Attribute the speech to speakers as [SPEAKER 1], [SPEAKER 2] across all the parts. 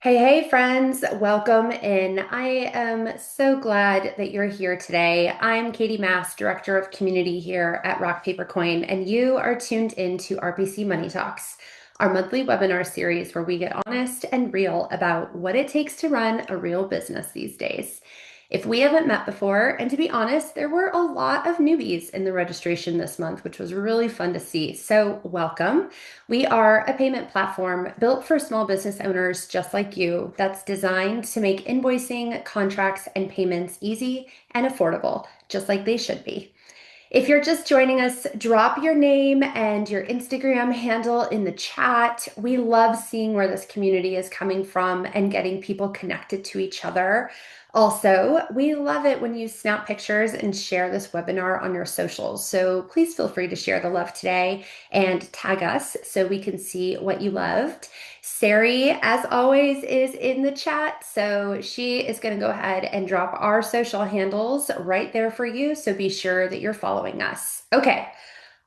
[SPEAKER 1] Hey, friends, welcome in. I am so glad that you're here today. I'm Katie Mass, Director of Community here at Rock Paper Coin, and you are tuned into RPC Money Talks, our monthly webinar series where we get honest and real about what it takes to run a real business these days. If we haven't met before, and to be honest, there were a lot of newbies in the registration this month, which was really fun to see. So, welcome. We are a payment platform built for small business owners just like you that's designed to make invoicing, contracts, and payments easy and affordable, just like they should be. If you're just joining us, drop your name and your Instagram handle in the chat. We love seeing where this community is coming from and getting people connected to each other. Also, we love it when you snap pictures and share this webinar on your socials. So please feel free to share the love today and tag us so we can see what you loved. Sari, as always, is in the chat. So she is going to go ahead and drop our social handles right there for you. So be sure that you're following us. Okay,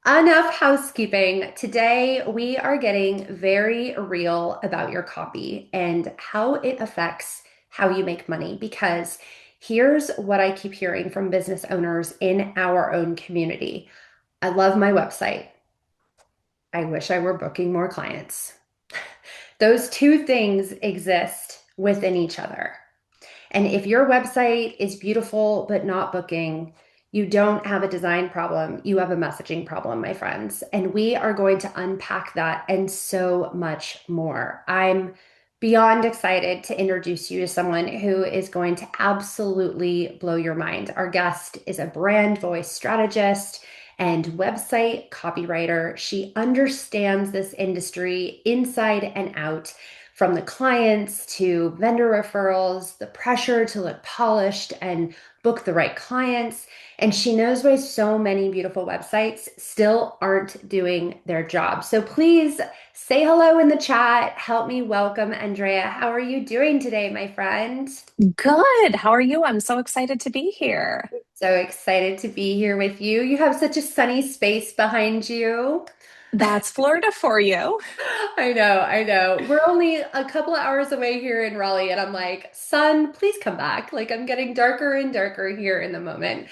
[SPEAKER 1] enough housekeeping. Today, we are getting very real about your copy and how it affects how you make money. Because here's what I keep hearing from business owners in our own community. I love my website. I wish I were booking more clients. Those two things exist within each other. And if your website is beautiful but not booking, you don't have a design problem. You have a messaging problem, my friends. And we are going to unpack that and so much more. I'm beyond excited to introduce you to someone who is going to absolutely blow your mind. Our guest is a brand voice strategist and website copywriter. She understands this industry inside and out, from the clients to vendor referrals, the pressure to look polished and book the right clients. And she knows why so many beautiful websites still aren't doing their job. So please say hello in the chat. Help me welcome Andrea. How are you doing today, my friend?
[SPEAKER 2] Good. How are you? I'm so excited to be here.
[SPEAKER 1] So excited to be here with you. You have such a sunny space behind you.
[SPEAKER 2] That's Florida for you.
[SPEAKER 1] I know, I know. We're only a couple of hours away here in Raleigh, and I'm like, sun, please come back. Like, I'm getting darker and darker here in the moment.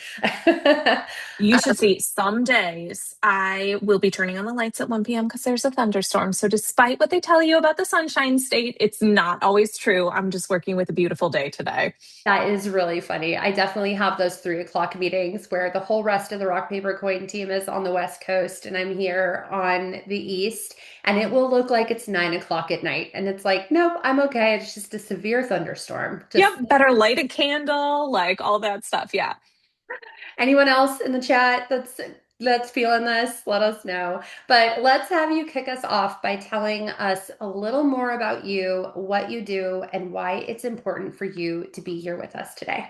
[SPEAKER 2] You should see some days I will be turning on the lights at 1 p.m. because there's a thunderstorm. So, despite what they tell you about the Sunshine State, it's not always true. I'm just working with a beautiful day today.
[SPEAKER 1] That is really funny. I definitely have those 3 o'clock meetings where the whole rest of the rock, paper, coin team is on the West Coast and I'm here on the East. And it will look like it's 9 o'clock at night. And it's like, nope, I'm okay. It's just a severe thunderstorm.
[SPEAKER 2] Yep.
[SPEAKER 1] Just
[SPEAKER 2] Better light a candle, like all that stuff. Yeah.
[SPEAKER 1] anyone else in the chat that's feeling this, let us know. But let's have you kick us off by telling us a little more about you, what you do, and why it's important for you to be here with us today.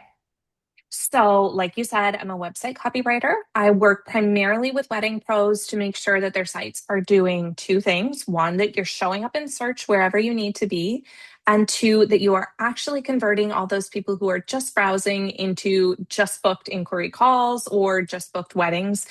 [SPEAKER 2] So, like you said, I'm a website copywriter. I work primarily with wedding pros to make sure that their sites are doing two things. One, that you're showing up in search wherever you need to be. And two, that you are actually converting all those people who are just browsing into just booked inquiry calls or just booked weddings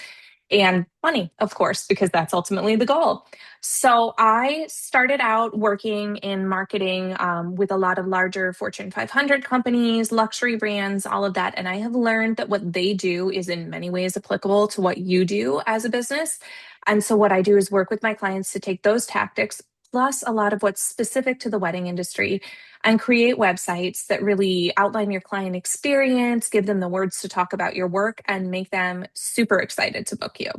[SPEAKER 2] and money, of course, because that's ultimately the goal. So I started out working in marketing with a lot of larger Fortune 500 companies, luxury brands, all of that. And I have learned that what they do is in many ways applicable to what you do as a business. And so what I do is work with my clients to take those tactics, plus a lot of what's specific to the wedding industry, and create websites that really outline your client experience, give them the words to talk about your work, and make them super excited to book you.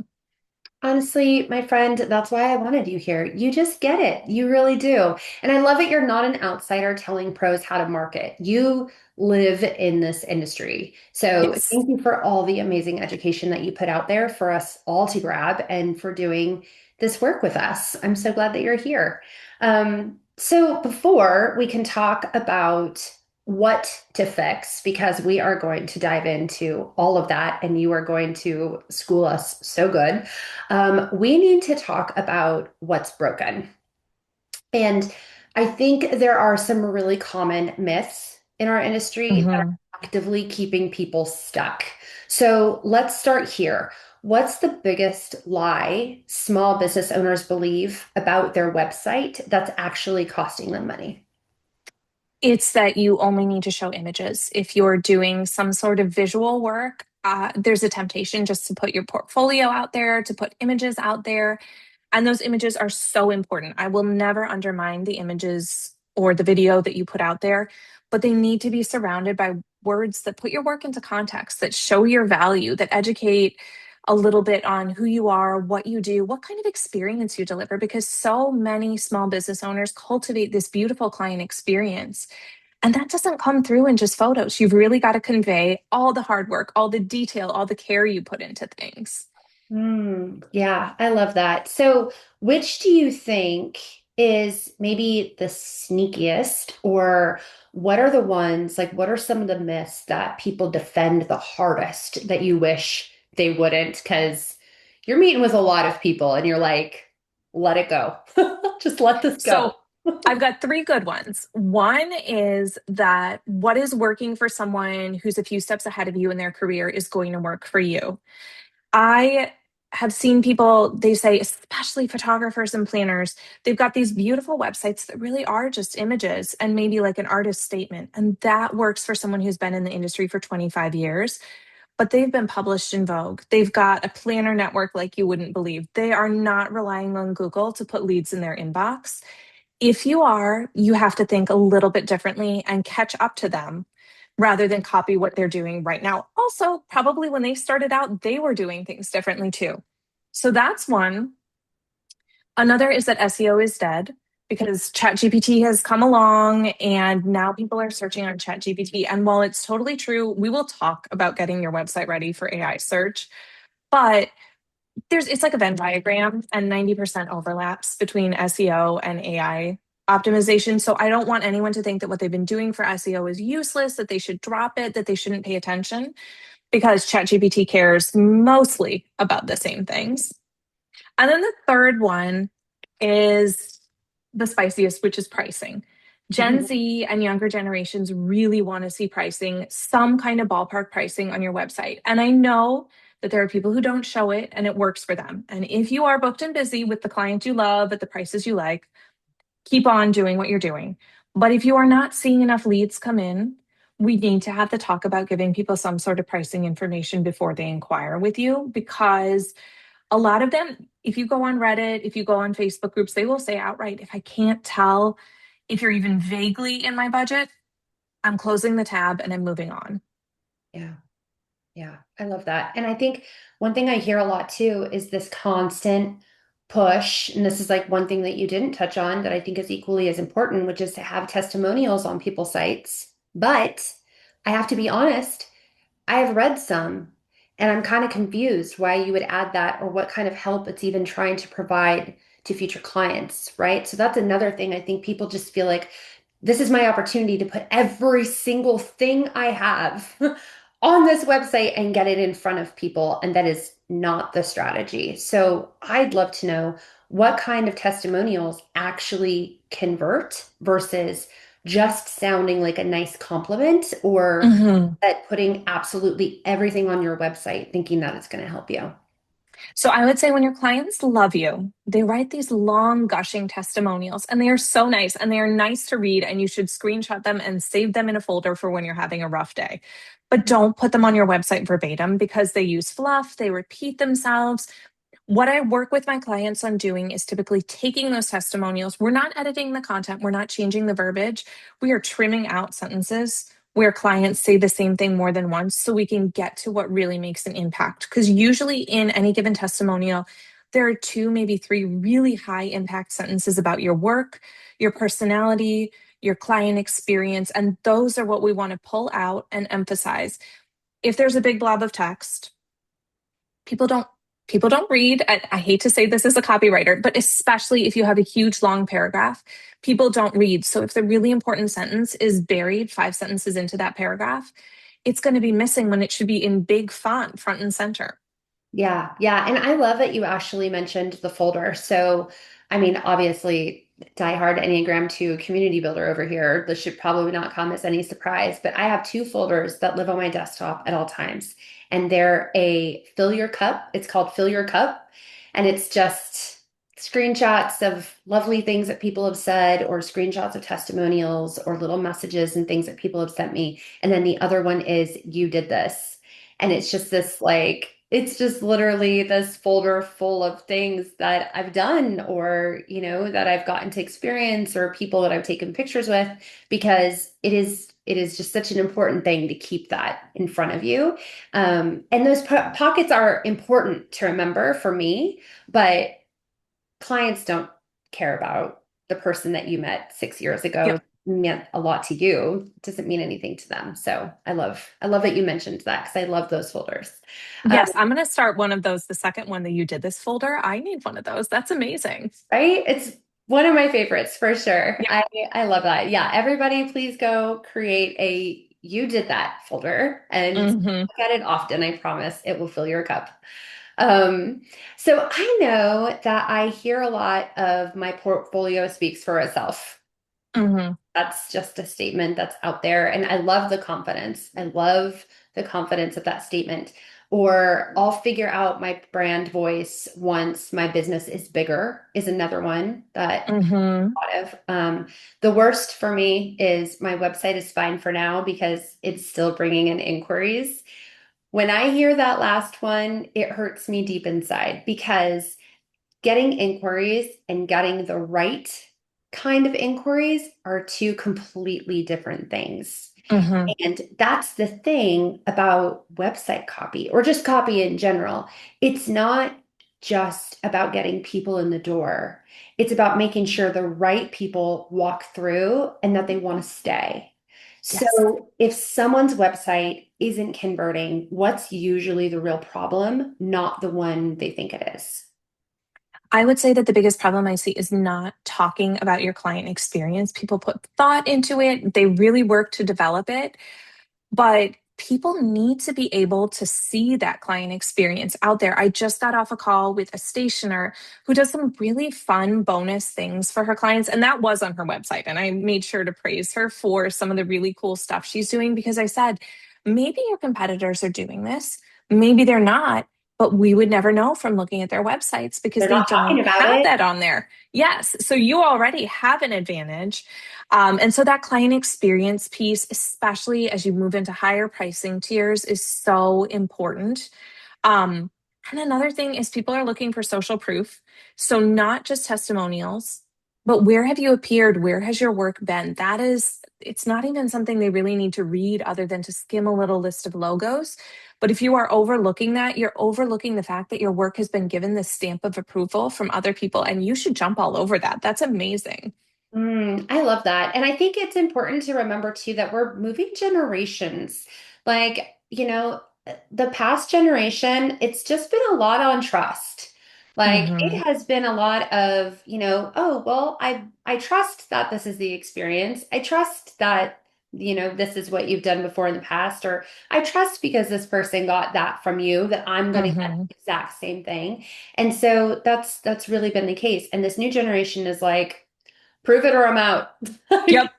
[SPEAKER 1] Honestly, my friend, that's why I wanted you here. You just get it. You really do. And I love it. You're not an outsider telling pros how to market. You live in this industry. So
[SPEAKER 2] Yes.
[SPEAKER 1] thank you for all the amazing education that you put out there for us all to grab and for doing this work with us. I'm so glad that you're here. So before we can talk about what to fix, because we are going to dive into all of that and you are going to school us so good. We need to talk about what's broken. And I think there are some really common myths in our industry that
[SPEAKER 2] Mhm.
[SPEAKER 1] are actively keeping people stuck. So let's start here. What's the biggest lie small business owners believe about their website that's actually costing them money?
[SPEAKER 2] It's that you only need to show images. If you're doing some sort of visual work, there's a temptation just to put your portfolio out there, to put images out there. And those images are so important. I will never undermine the images or the video that you put out there, but they need to be surrounded by words that put your work into context, that show your value, that educate a little bit on who you are, what you do, what kind of experience you deliver, because so many small business owners cultivate this beautiful client experience. And that doesn't come through in just photos. You've really got to convey all the hard work, all the detail, all the care you put into things.
[SPEAKER 1] Yeah, I love that. So, which do you think is maybe the sneakiest, or what are the ones, like, what are some of the myths that people defend the hardest that you wish they wouldn't? Because you're meeting with a lot of people and you're like, let it go. Just let this go.
[SPEAKER 2] So I've got three good ones. One is that what is working for someone who's a few steps ahead of you in their career is going to work for you. I have seen people, they say, especially photographers and planners, they've got these beautiful websites that really are just images and maybe like an artist statement. And that works for someone who's been in the industry for 25 years, but they've been published in Vogue. They've got a planner network like you wouldn't believe. They are not relying on Google to put leads in their inbox. If you are, you have to think a little bit differently and catch up to them rather than copy what they're doing right now. Also, probably when they started out, they were doing things differently too. So that's one. Another is that SEO is dead because ChatGPT has come along and now people are searching on ChatGPT. And while it's totally true, we will talk about getting your website ready for AI search. But it's like a Venn diagram and 90% overlaps between SEO and AI optimization. So I don't want anyone to think that what they've been doing for SEO is useless, that they should drop it, that they shouldn't pay attention, because ChatGPT cares mostly about the same things. And then the third one is the spiciest, which is pricing. Gen Z and younger generations really want to see pricing, some kind of ballpark pricing on your website. And I know that there are people who don't show it and it works for them. And if you are booked and busy with the client you love at the prices you like, keep on doing what you're doing. But if you are not seeing enough leads come in, we need to have the talk about giving people some sort of pricing information before they inquire with you, because a lot of them, if you go on Reddit, if you go on Facebook groups, they will say outright, if I can't tell if you're even vaguely in my budget, I'm closing the tab and I'm moving on.
[SPEAKER 1] Yeah. Yeah, I love that. And I think one thing I hear a lot too is this constant push. And this is like one thing that you didn't touch on that I think is equally as important, which is to have testimonials on people's sites. But I have to be honest, I have read some and I'm kind of confused why you would add that or what kind of help it's even trying to provide to future clients, right? So that's another thing. I think people just feel like this is my opportunity to put every single thing I have on this website and get it in front of people. And that is not the strategy. So I'd love to know what kind of testimonials actually convert versus just sounding like a nice compliment, or
[SPEAKER 2] Mhm.
[SPEAKER 1] that putting absolutely everything on your website thinking that it's going to help you.
[SPEAKER 2] So I would say when your clients love you, they write these long, gushing testimonials, and they are so nice and they are nice to read. And you should screenshot them and save them in a folder for when you're having a rough day. But don't put them on your website verbatim because they use fluff, they repeat themselves. What I work with my clients on doing is typically taking those testimonials. We're not editing the content, we're not changing the verbiage. We are trimming out sentences where clients say the same thing more than once so we can get to what really makes an impact. Because usually in any given testimonial, there are two, maybe three really high impact sentences about your work, your personality, your client experience. And those are what we want to pull out and emphasize. If there's a big blob of text, people don't people don't read. I hate to say this as a copywriter, but especially if you have a huge long paragraph, people don't read. So if the really important sentence is buried 5 sentences into that paragraph, it's going to be missing when it should be in big font front and center.
[SPEAKER 1] Yeah, yeah. And I love that you actually mentioned the folder. So, I mean, obviously, diehard Enneagram 2 community builder over here. This should probably not come as any surprise, but I have two folders that live on my desktop at all times. And they're a fill your cup. It's called Fill Your Cup. And it's just screenshots of lovely things that people have said, or screenshots of testimonials, or little messages and things that people have sent me. And then the other one is, you did this. And it's just this like, it's just literally this folder full of things that I've done, or, that I've gotten to experience, or people that I've taken pictures with, because it is just such an important thing to keep that in front of you. And those pockets are important to remember for me, but clients don't care about the person that you met 6 years ago
[SPEAKER 2] Yep.
[SPEAKER 1] meant a lot to you. It doesn't mean anything to them. So I love that you mentioned that, because I love those folders. Um,
[SPEAKER 2] Yes, I'm going to start one of those. The second one that you did this folder, I need one of those. That's amazing.
[SPEAKER 1] right? It's one of my favorites for sure.
[SPEAKER 2] Yep.
[SPEAKER 1] I love that. Yeah, everybody please go create a you did that folder and
[SPEAKER 2] Hmm.
[SPEAKER 1] look at it often. I promise it will fill your cup. Um, so I know that I hear a lot of my portfolio speaks for itself.
[SPEAKER 2] Hmm.
[SPEAKER 1] That's just a statement that's out there. And I love the confidence. I love the confidence of that statement. Or I'll figure out my brand voice once my business is bigger, is another one that
[SPEAKER 2] Hmm.
[SPEAKER 1] I thought of. The worst for me is my website is fine for now because it's still bringing in inquiries. When I hear that last one, it hurts me deep inside, because getting inquiries and getting the right kind of inquiries are two completely different things.
[SPEAKER 2] Hmm.
[SPEAKER 1] And that's the thing about website copy, or just copy in general. It's not just about getting people in the door. It's about making sure the right people walk through and that they want to stay.
[SPEAKER 2] Yes.
[SPEAKER 1] So if someone's website isn't converting, what's usually the real problem? Not the one they think it is.
[SPEAKER 2] I would say that the biggest problem I see is not talking about your client experience. People put thought into it, they really work to develop it. But people need to be able to see that client experience out there. I just got off a call with a stationer who does some really fun bonus things for her clients. And that was on her website. And I made sure to praise her for some of the really cool stuff she's doing, because I said, maybe your competitors are doing this, maybe they're not. But we would never know from looking at their websites because
[SPEAKER 1] They're
[SPEAKER 2] they
[SPEAKER 1] not talking
[SPEAKER 2] don't
[SPEAKER 1] about
[SPEAKER 2] have
[SPEAKER 1] it.
[SPEAKER 2] that on there. Yes. So you already have an advantage. And so that client experience piece, especially as you move into higher pricing tiers, is so important. Um, and another thing is people are looking for social proof. So not just testimonials, but where have you appeared? Where has your work been? That is, it's not even something they really need to read other than to skim a little list of logos. But if you are overlooking that, you're overlooking the fact that your work has been given the stamp of approval from other people, and you should jump all over that. That's amazing.
[SPEAKER 1] I love that. And I think it's important to remember too that we're moving generations. Like, the past generation, it's just been a lot on trust. Like
[SPEAKER 2] Hmm.
[SPEAKER 1] it has been a lot of, oh, well, I trust that this is the experience. I trust that, this is what you've done before in the past, or I trust because this person got that from you that I'm going to get
[SPEAKER 2] Hmm.
[SPEAKER 1] the exact same thing. And so that's really been the case. And this new generation is like, prove it or I'm out. Like,
[SPEAKER 2] Yep.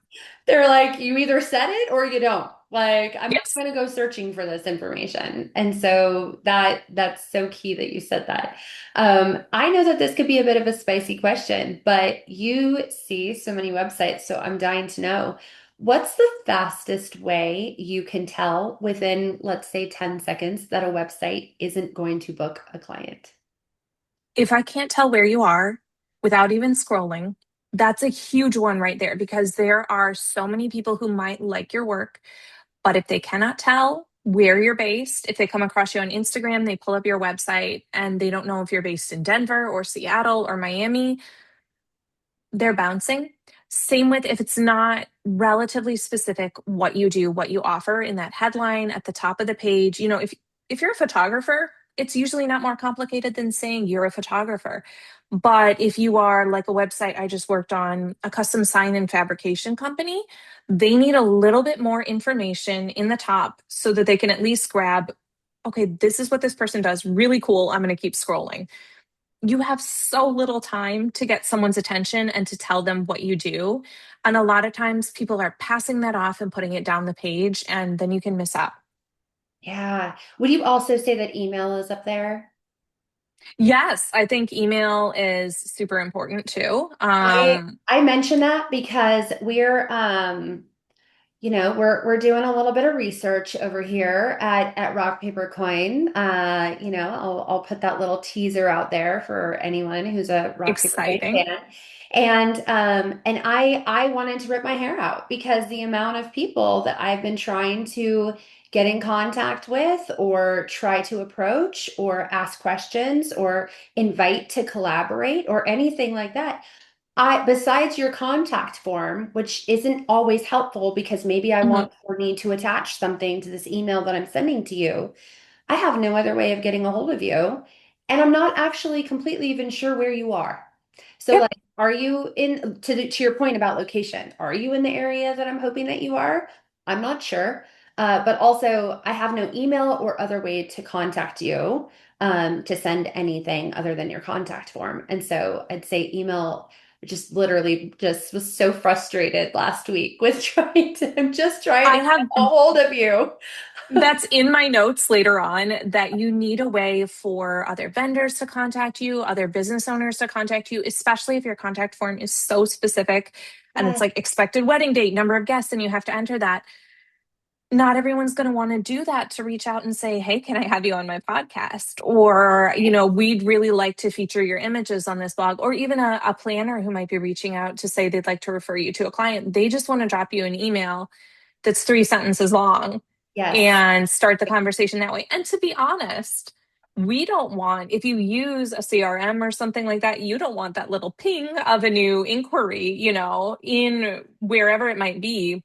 [SPEAKER 1] they're like, you either said it or you don't. Like, I'm not
[SPEAKER 2] Yes.
[SPEAKER 1] going to go searching for this information. And so that's so key that you said that. I know that this could be a bit of a spicy question, but you see so many websites, so I'm dying to know. What's the fastest way you can tell within, let's say, 10 seconds that a website isn't going to book a client?
[SPEAKER 2] If I can't tell where you are without even scrolling, that's a huge one right there, because there are so many people who might like your work, but if they cannot tell where you're based, if they come across you on Instagram, they pull up your website and they don't know if you're based in Denver or Seattle or Miami, they're bouncing. Same with if it's not relatively specific what you do, what you offer in that headline at the top of the page. If you're a photographer, it's usually not more complicated than saying you're a photographer. But if you are like a website I just worked on, a custom sign and fabrication company, they need a little bit more information in the top so that they can at least grab, okay, this is what this person does. Really cool. I'm going to keep scrolling. You have so little time to get someone's attention and to tell them what you do. And a lot of times people are passing that off and putting it down the page, and then you can miss out.
[SPEAKER 1] Yeah. Would you also say that email is up there?
[SPEAKER 2] Yes, I think email is super important too.
[SPEAKER 1] I mention that because we're doing a little bit of research over here at Rock Paper Coin. I'll put that little teaser out there for anyone who's a Rock Paper Coin
[SPEAKER 2] Exciting.
[SPEAKER 1] fan. And I wanted to rip my hair out because the amount of people that I've been trying to get in contact with or try to approach or ask questions or invite to collaborate or anything like that. Besides your contact form, which isn't always helpful because maybe I
[SPEAKER 2] Mhm.
[SPEAKER 1] want or need to attach something to this email that I'm sending to you, I have no other way of getting a hold of you. And I'm not actually completely even sure where you are. So,
[SPEAKER 2] Yep.
[SPEAKER 1] like, are you to your point about location, are you in the area that I'm hoping that you are? I'm not sure. But also, I have no email or other way to contact you to send anything other than your contact form. And so I'd say email just literally just was so frustrated last week with I'm just trying
[SPEAKER 2] I
[SPEAKER 1] to get
[SPEAKER 2] have
[SPEAKER 1] a hold of you.
[SPEAKER 2] That's in my notes later on that you need a way for other vendors to contact you, other business owners to contact you, especially if your contact form is so specific and it's
[SPEAKER 1] Yes,
[SPEAKER 2] like expected wedding date, number of guests, and you have to enter that. Not everyone's going to want to do that to reach out and say, hey, can I have you on my podcast? Or, we'd really like to feature your images on this blog, or even a planner who might be reaching out to say they'd like to refer you to a client. They just want to drop you an email that's 3 sentences long
[SPEAKER 1] yes.
[SPEAKER 2] and start the conversation that way. And to be honest, we don't want, if you use a CRM or something like that, you don't want that little ping of a new inquiry, in wherever it might be,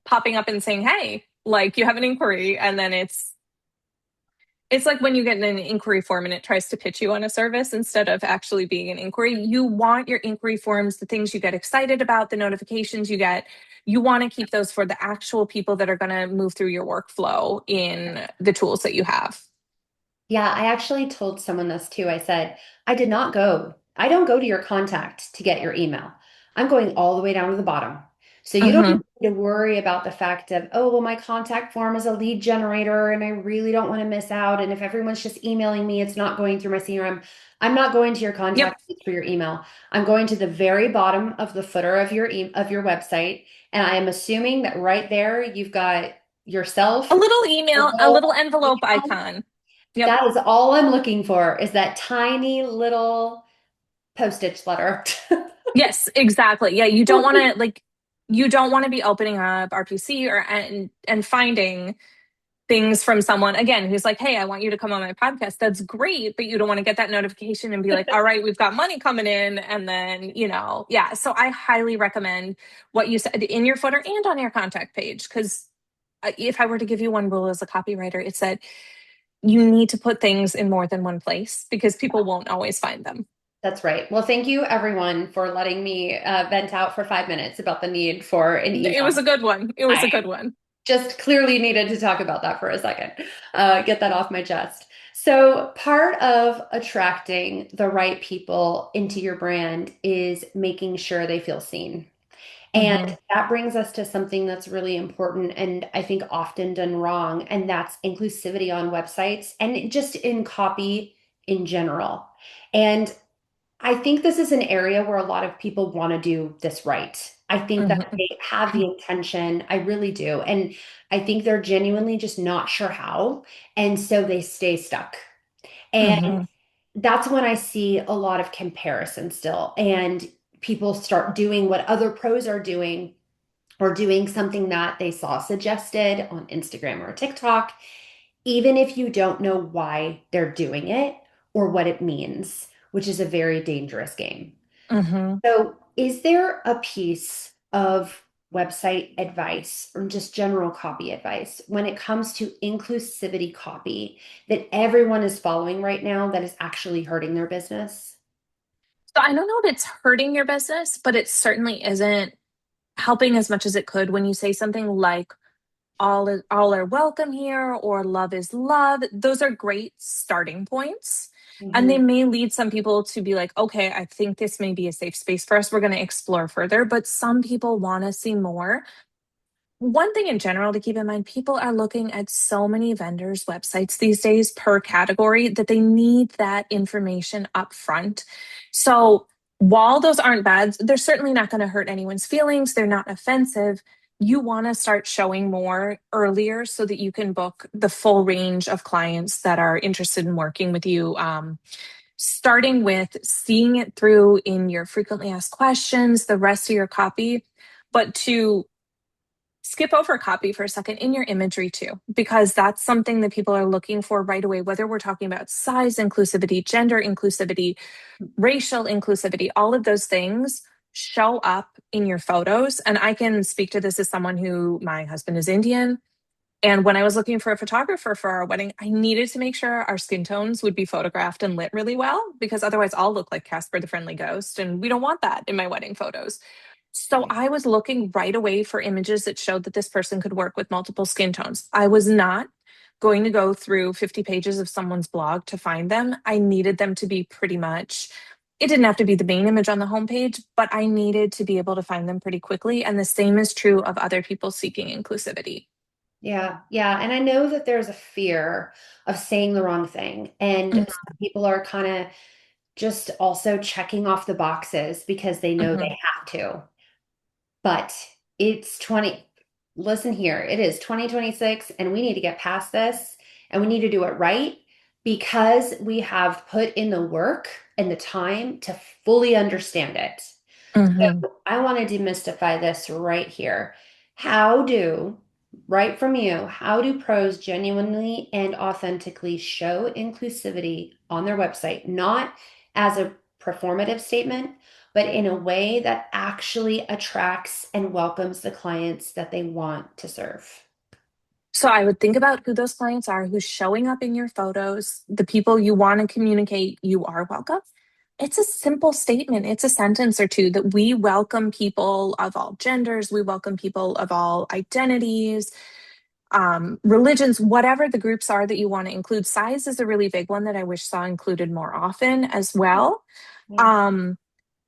[SPEAKER 2] popping up and saying, hey, like you have an inquiry. And then it's like when you get in an inquiry form and it tries to pitch you on a service instead of actually being an inquiry. You want your inquiry forms, the things you get excited about, the notifications you get, you want to keep those for the actual people that are going to move through your workflow in the tools that you have.
[SPEAKER 1] Yeah, I actually told someone this too. I said, I don't go to your contact to get your email. I'm going all the way down to the bottom. So you don't
[SPEAKER 2] Mm-hmm.
[SPEAKER 1] even need to worry about the fact of, oh, well, my contact form is a lead generator and I really don't want to miss out. And if everyone's just emailing me, it's not going through my CRM. I'm not going to your
[SPEAKER 2] Yep.
[SPEAKER 1] contact page for your email. I'm going to the very bottom of the footer of of your website. And I am assuming that right there you've got
[SPEAKER 2] A
[SPEAKER 1] yourself,
[SPEAKER 2] little
[SPEAKER 1] a
[SPEAKER 2] email, a
[SPEAKER 1] little
[SPEAKER 2] little envelope
[SPEAKER 1] email.
[SPEAKER 2] icon. Yep.
[SPEAKER 1] That is all I'm looking for is that tiny little postage letter.
[SPEAKER 2] Yes, exactly. Yeah, you don't want to be opening up RPC or and finding things from someone again who's like, hey, I want you to come on my podcast. That's great, but you don't want to get that notification and be like, all right, we've got money coming in. And then, yeah. So I highly recommend what you said in your footer and on your contact page. Because if I were to give you one rule as a copywriter, it said you need to put things in more than one place because people won't always find them.
[SPEAKER 1] That's right. Well, thank you everyone for letting me vent out for 5 minutes about the need for an
[SPEAKER 2] It
[SPEAKER 1] email.
[SPEAKER 2] was a good one. It was
[SPEAKER 1] I
[SPEAKER 2] a good one.
[SPEAKER 1] just clearly needed to talk about that for a second, get that off my chest. So, part of attracting the right people into your brand is making sure they feel seen. And
[SPEAKER 2] Hmm.
[SPEAKER 1] that brings us to something that's really important and I think often done wrong, and that's inclusivity on websites and just in copy in general. And I think this is an area where a lot of people want to do this right. I think that
[SPEAKER 2] Hmm.
[SPEAKER 1] they have the intention. I really do. And I think they're genuinely just not sure how. And so they stay stuck. And
[SPEAKER 2] Hmm.
[SPEAKER 1] that's when I see a lot of comparison still. And people start doing what other pros are doing or doing something that they saw suggested on Instagram or TikTok, even if you don't know why they're doing it or what it means, which is a very dangerous game.
[SPEAKER 2] Hmm.
[SPEAKER 1] So, is there a piece of website advice or just general copy advice when it comes to inclusivity copy that everyone is following right now that is actually hurting their business?
[SPEAKER 2] So I don't know if it's hurting your business, but it certainly isn't helping as much as it could when you say something like all are welcome here or love is love. Those are great starting points. And
[SPEAKER 1] Mhm.
[SPEAKER 2] they may lead some people to be like, okay, I think this may be a safe space for us. We're going to explore further. But some people want to see more. One thing in general to keep in mind, people are looking at so many vendors' websites these days per category that they need that information up front. So while those aren't bad, they're certainly not going to hurt anyone's feelings. They're not offensive. You want to start showing more earlier so that you can book the full range of clients that are interested in working with you. Starting with seeing it through in your frequently asked questions, the rest of your copy, but to skip over copy for a second in your imagery too, because that's something that people are looking for right away, whether we're talking about size inclusivity, gender inclusivity, racial inclusivity, all of those things show up in your photos. And I can speak to this as someone who my husband is Indian. And when I was looking for a photographer for our wedding, I needed to make sure our skin tones would be photographed and lit really well, because otherwise I'll look like Casper the Friendly Ghost. And we don't want that in my wedding photos. So I was looking right away for images that showed that this person could work with multiple skin tones. I was not going to go through 50 pages of someone's blog to find them. I needed them to be pretty much, it didn't have to be the main image on the homepage, but I needed to be able to find them pretty quickly. And the same is true of other people seeking inclusivity.
[SPEAKER 1] Yeah, yeah. And I know that there's a fear of saying the wrong thing. And some people are kind of just also checking off the boxes because they know
[SPEAKER 2] Mhm.
[SPEAKER 1] they have to. But it's 20, listen here, it is 2026 and we need to get past this and we need to do it right because we have put in the work and the time to fully understand it.
[SPEAKER 2] Mhm.
[SPEAKER 1] I want to demystify this right here. How do, right from you, how do pros genuinely and authentically show inclusivity on their website, not as a performative statement, but in a way that actually attracts and welcomes the clients that they want to serve?
[SPEAKER 2] So I would think about who those clients are, who's showing up in your photos, the people you want to communicate you are welcome. It's a simple statement. It's a sentence or two that we welcome people of all genders, we welcome people of all identities, religions, whatever the groups are that you want to include. Size is a really big one that I wish saw included more often as well.
[SPEAKER 1] Yeah.
[SPEAKER 2] Um,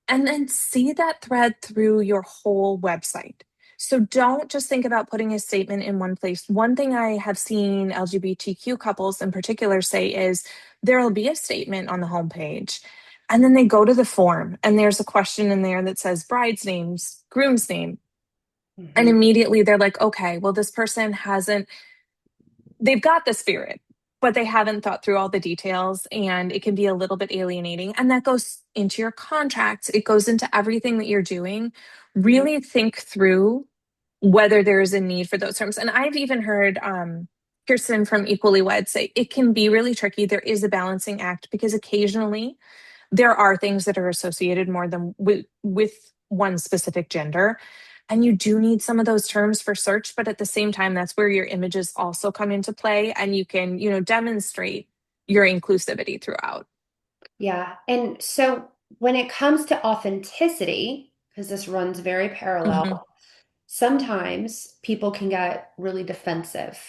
[SPEAKER 2] and then see that thread through your whole website. So don't just think about putting a statement in one place. One thing I have seen LGBTQ couples in particular say is there'll be a statement on the homepage, and then they go to the form, and there's a question in there that says bride's names, groom's name. And
[SPEAKER 1] Mhm.
[SPEAKER 2] immediately they're like, okay, well, this person hasn't, they've got the spirit, but they haven't thought through all the details, and it can be a little bit alienating. And that goes into your contracts, it goes into everything that you're doing.
[SPEAKER 1] Mhm.
[SPEAKER 2] Really think through whether there is a need for those terms. And I've even heard Kirsten from Equally Wed say it can be really tricky. There is a balancing act because occasionally there are things that are associated more than with one specific gender, and you do need some of those terms for search, but at the same time that's where your images also come into play, and you can, demonstrate your inclusivity throughout.
[SPEAKER 1] Yeah. And so when it comes to authenticity, because this runs very
[SPEAKER 2] Hmm.
[SPEAKER 1] parallel, sometimes people can get really defensive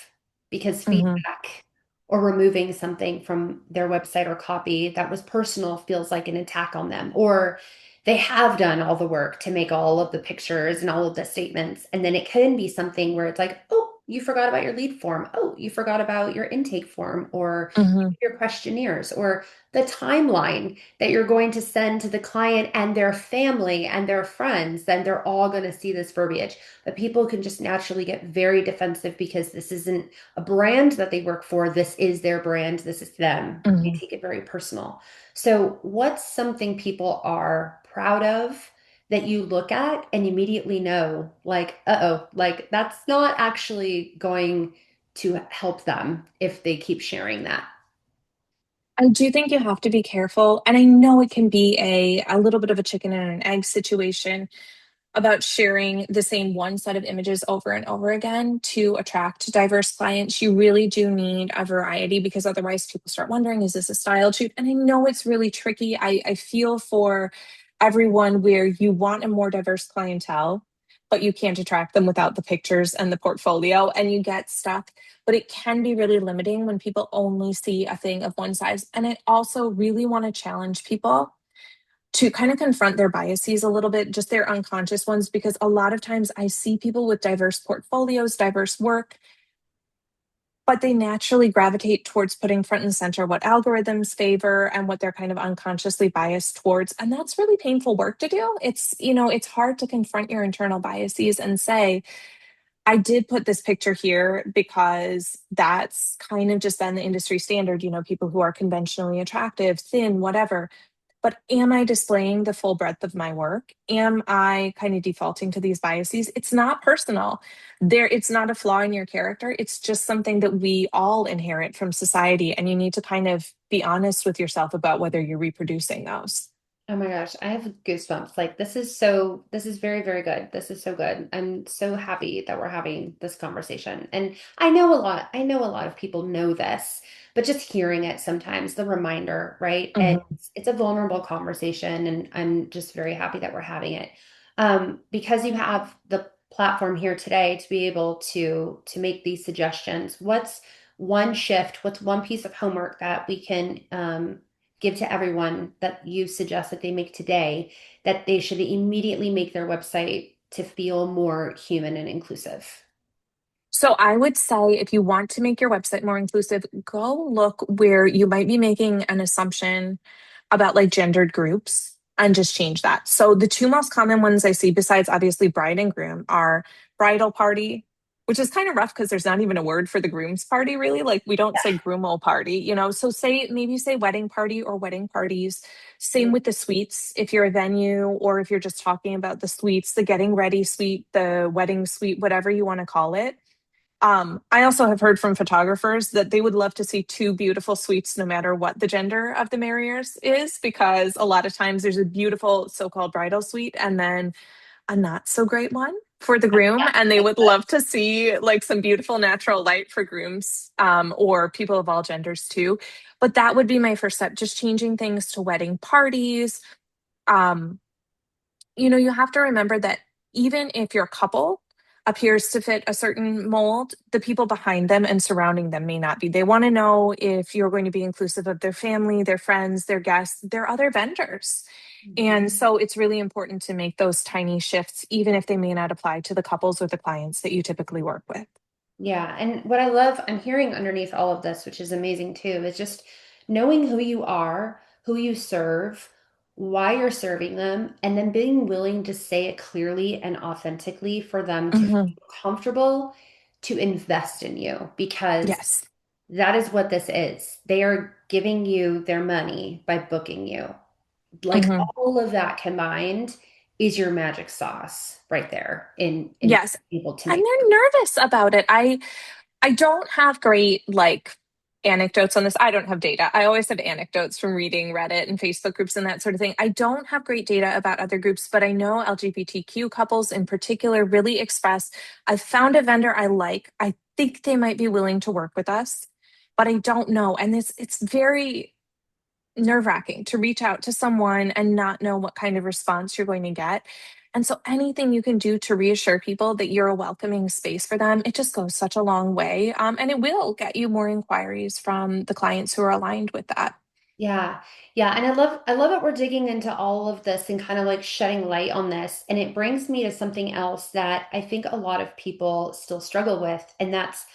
[SPEAKER 1] because
[SPEAKER 2] Hmm.
[SPEAKER 1] feedback or removing something from their website or copy that was personal feels like an attack on them. Or they have done all the work to make all of the pictures and all of the statements. And then it can be something where it's like, oh, you forgot about your lead form. Oh, you forgot about your intake form or
[SPEAKER 2] Hmm.
[SPEAKER 1] your questionnaires or the timeline that you're going to send to the client and their family and their friends. Then they're all going to see this verbiage. But people can just naturally get very defensive because this isn't a brand that they work for. This is their brand. This is them. They
[SPEAKER 2] Hmm.
[SPEAKER 1] take it very personal. So, what's something people are proud of that you look at and immediately know, like, uh-oh, like that's not actually going to help them if they keep sharing that?
[SPEAKER 2] I do think you have to be careful, and I know it can be a little bit of a chicken and an egg situation about sharing the same one set of images over and over again to attract diverse clients. You really do need a variety, because otherwise people start wondering, is this a style shoot? And I know it's really tricky. I feel for everyone where you want a more diverse clientele, but you can't attract them without the pictures and the portfolio, and you get stuck. But it can be really limiting when people only see a thing of one size. And I also really want to challenge people. to kind of confront their biases a little bit, just their unconscious ones, because a lot of times I see people with diverse portfolios, diverse work, but they naturally gravitate towards putting front and center what algorithms favor and what they're kind of unconsciously biased towards. And that's really painful work to do. It's hard to confront your internal biases and say, I did put this picture here because that's kind of just been the industry standard, people who are conventionally attractive, thin, whatever. But am I displaying the full breadth of my work? Am I kind of defaulting to these biases? It's not personal. It's not a flaw in your character. It's just something that we all inherit from society. And you need to kind of be honest with yourself about whether you're reproducing those.
[SPEAKER 1] Oh my gosh, I have goosebumps. Like this is very, very good. This is so good. I'm so happy that we're having this conversation. And I know a lot of people know this, but just hearing it sometimes, the reminder, right? And
[SPEAKER 2] Mhm.
[SPEAKER 1] it's a vulnerable conversation, and I'm just very happy that we're having it. Because you have the platform here today to be able to make these suggestions. What's one shift? What's one piece of homework that we can give to everyone that you suggest that they make today that they should immediately make their website to feel more human and inclusive?
[SPEAKER 2] So I would say if you want to make your website more inclusive, go look where you might be making an assumption about like gendered groups and just change that. So the two most common ones I see besides obviously bride and groom are bridal party, which is kind of rough because there's not even a word for the groom's party really. Like we don't say groomo party. So maybe say wedding party or wedding parties. Same with the suites if you're a venue or if you're just talking about the suites, the getting ready suite, the wedding suite, whatever you want to call it. I also have heard from photographers that they would love to see two beautiful suites no matter what the gender of the marriers is, because a lot of times there's a beautiful so-called bridal suite and then a not so great one for the groom. And they would love to see like some beautiful natural light for grooms, or people of all genders too. But that would be my first step, just changing things to wedding parties. Um, you have to remember that even if your couple appears to fit a certain mold, the people behind them and surrounding them may not be. They want to know if you're going to be inclusive of their family, their friends, their guests, their other vendors.
[SPEAKER 1] Mhm.
[SPEAKER 2] And so it's really important to make those tiny shifts, even if they may not apply to the couples or the clients that you typically work with.
[SPEAKER 1] Yeah, and what I love, I'm hearing underneath all of this, which is amazing too, is just knowing who you are, who you serve, why you're serving them, and then being willing to say it clearly and authentically for them to feel
[SPEAKER 2] Hmm.
[SPEAKER 1] comfortable to invest in you, because
[SPEAKER 2] Yes.
[SPEAKER 1] that is what this is. They are giving you their money by booking you. Like
[SPEAKER 2] Hmm.
[SPEAKER 1] all of that combined is your magic sauce right there in
[SPEAKER 2] Yes.
[SPEAKER 1] able to
[SPEAKER 2] And
[SPEAKER 1] make.
[SPEAKER 2] they're nervous about it. I don't have great like anecdotes on this. I don't have data. I always have anecdotes from reading Reddit and Facebook groups and that sort of thing. I don't have great data about other groups, but I know LGBTQ couples in particular really express, I found a vendor I like. I think they might be willing to work with us, but I don't know. And it's very nerve-wracking to reach out to someone and not know what kind of response you're going to get. And so anything you can do to reassure people that you're a welcoming space for them, it just goes such a long way. And it will get you more inquiries from the clients who are aligned with that.
[SPEAKER 1] Yeah. Yeah. And I love that we're digging into all of this and kind of like shedding light on this. And it brings me to something else that I think a lot of people still struggle with, and that's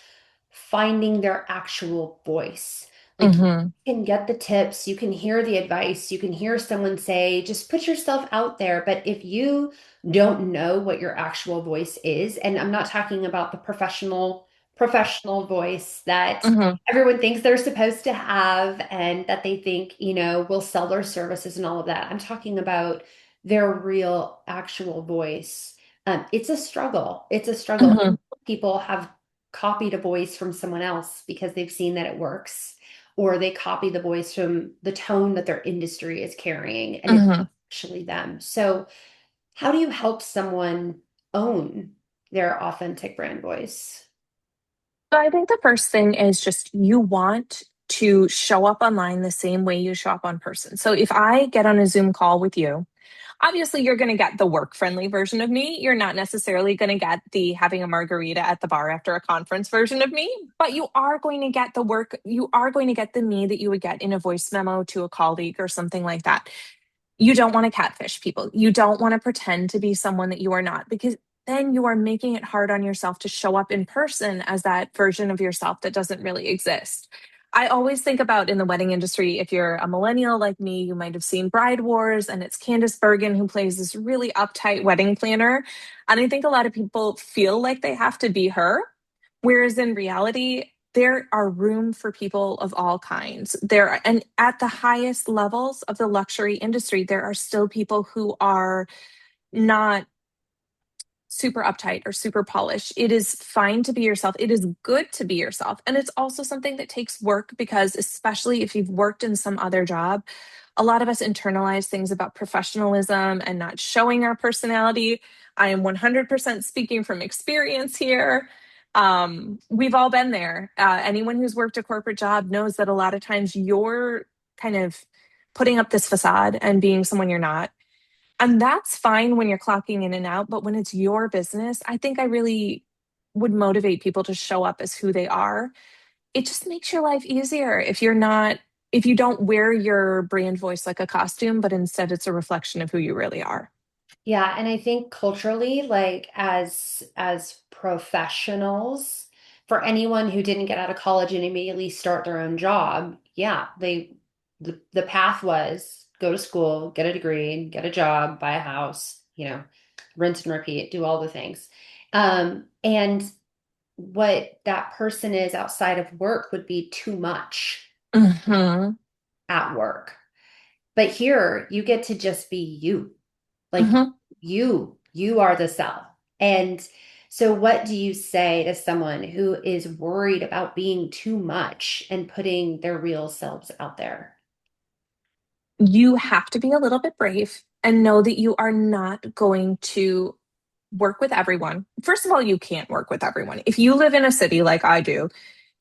[SPEAKER 1] finding their actual voice. Like
[SPEAKER 2] Hmm.
[SPEAKER 1] you can get the tips, you can hear the advice, you can hear someone say, just put yourself out there. But if you don't know what your actual voice is, and I'm not talking about the professional voice that
[SPEAKER 2] Hmm.
[SPEAKER 1] everyone thinks they're supposed to have and that they think, will sell their services and all of that. I'm talking about their real actual voice. It's a struggle. It's a struggle.
[SPEAKER 2] Hmm.
[SPEAKER 1] People have copied a voice from someone else because they've seen that it works, or they copy the voice from the tone that their industry is carrying, and it's
[SPEAKER 2] Hmm.
[SPEAKER 1] actually them. So, how do you help someone own their authentic brand voice?
[SPEAKER 2] So I think the first thing is just you want to show up online the same way you show up on person. So if I get on a Zoom call with you, obviously you're going to get the work friendly version of me. You're not necessarily going to get the having a margarita at the bar after a conference version of me, but you are going to get the work, you are going to get the me that you would get in a voice memo to a colleague or something like that. You don't want to catfish people. You don't want to pretend to be someone that you are not, because then you are making it hard on yourself to show up in person as that version of yourself that doesn't really exist. I always think about in the wedding industry, if you're a millennial like me, you might have seen Bride Wars, and it's Candace Bergen who plays this really uptight wedding planner. And I think a lot of people feel like they have to be her, whereas in reality, there are room for people of all kinds. And at the highest levels of the luxury industry, there are still people who are not super uptight or super polished. It is fine to be yourself. It is good to be yourself. And it's also something that takes work because, especially if you've worked in some other job, a lot of us internalize things about professionalism and not showing our personality. I am 100% speaking from experience here. We've all been there. Anyone who's worked a corporate job knows that a lot of times you're kind of putting up this facade and being someone you're not. And that's fine when you're clocking in and out, but when it's your business, I think I really would motivate people to show up as who they are. It just makes your life easier if you don't wear your brand voice like a costume, but instead it's a reflection of who you really are.
[SPEAKER 1] Yeah, and I think culturally, like as professionals, for anyone who didn't get out of college and immediately start their own job, yeah, the path was go to school, get a degree, get a job, buy a house, rinse and repeat, do all the things. And what that person is outside of work would be too much
[SPEAKER 2] Hmm.
[SPEAKER 1] at work. But here you get to just be you. Like
[SPEAKER 2] Hmm.
[SPEAKER 1] you are the self. And so what do you say to someone who is worried about being too much and putting their real selves out there?
[SPEAKER 2] You have to be a little bit brave and know that you are not going to work with everyone. First of all, you can't work with everyone. If you live in a city like I do,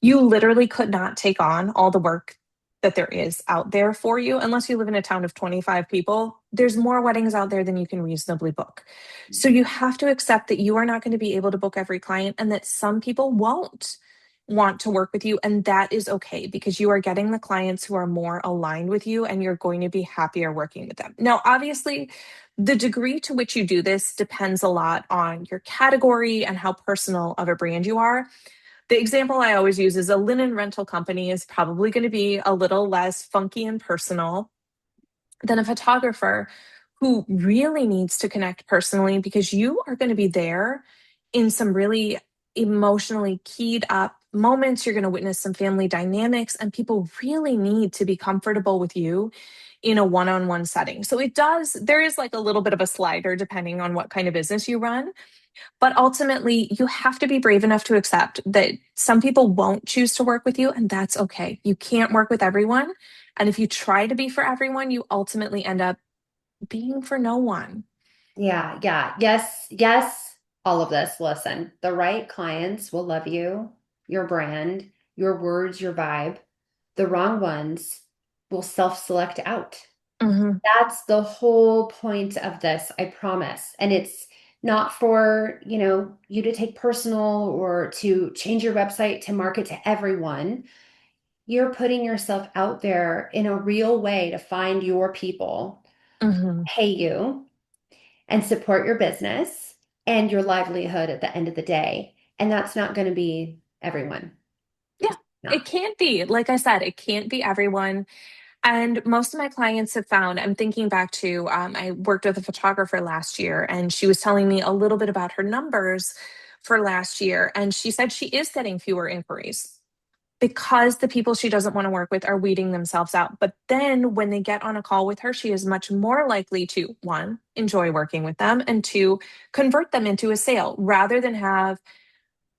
[SPEAKER 2] you literally could not take on all the work that there is out there for you unless you live in a town of 25 people. There's more weddings out there than you can reasonably book. So you have to accept that you are not going to be able to book every client and that some people won't want to work with you. And that is okay because you are getting the clients who are more aligned with you and you're going to be happier working with them. Now, obviously, the degree to which you do this depends a lot on your category and how personal of a brand you are. The example I always use is a linen rental company is probably going to be a little less funky and personal than a photographer who really needs to connect personally because you are going to be there in some really emotionally keyed up moments. You're going to witness some family dynamics, and people really need to be comfortable with you in a one on one setting. So there is like a little bit of a slider depending on what kind of business you run. But ultimately, you have to be brave enough to accept that some people won't choose to work with you, and that's okay. You can't work with everyone. And if you try to be for everyone, you ultimately end up being for no one.
[SPEAKER 1] Yeah, yeah. Yes, yes, all of this. Listen, the right clients will love you, your brand, your words, your vibe. The wrong ones will self-select out.
[SPEAKER 2] Hmm.
[SPEAKER 1] That's the whole point of this, I promise. And it's not for, you to take personal or to change your website to market to everyone. You're putting yourself out there in a real way to find your people,
[SPEAKER 2] Hmm.
[SPEAKER 1] pay you, and support your business and your livelihood at the end of the day. And that's not going to be everyone.
[SPEAKER 2] Yeah,
[SPEAKER 1] It's
[SPEAKER 2] it
[SPEAKER 1] not.
[SPEAKER 2] can't be. Like I said, it can't be everyone. And most of my clients have found, I'm thinking back to, I worked with a photographer last year, and she was telling me a little bit about her numbers for last year. And she said she is getting fewer inquiries because the people she doesn't want to work with are weeding themselves out. But then when they get on a call with her, she is much more likely to, one, enjoy working with them, and two, convert them into a sale rather than have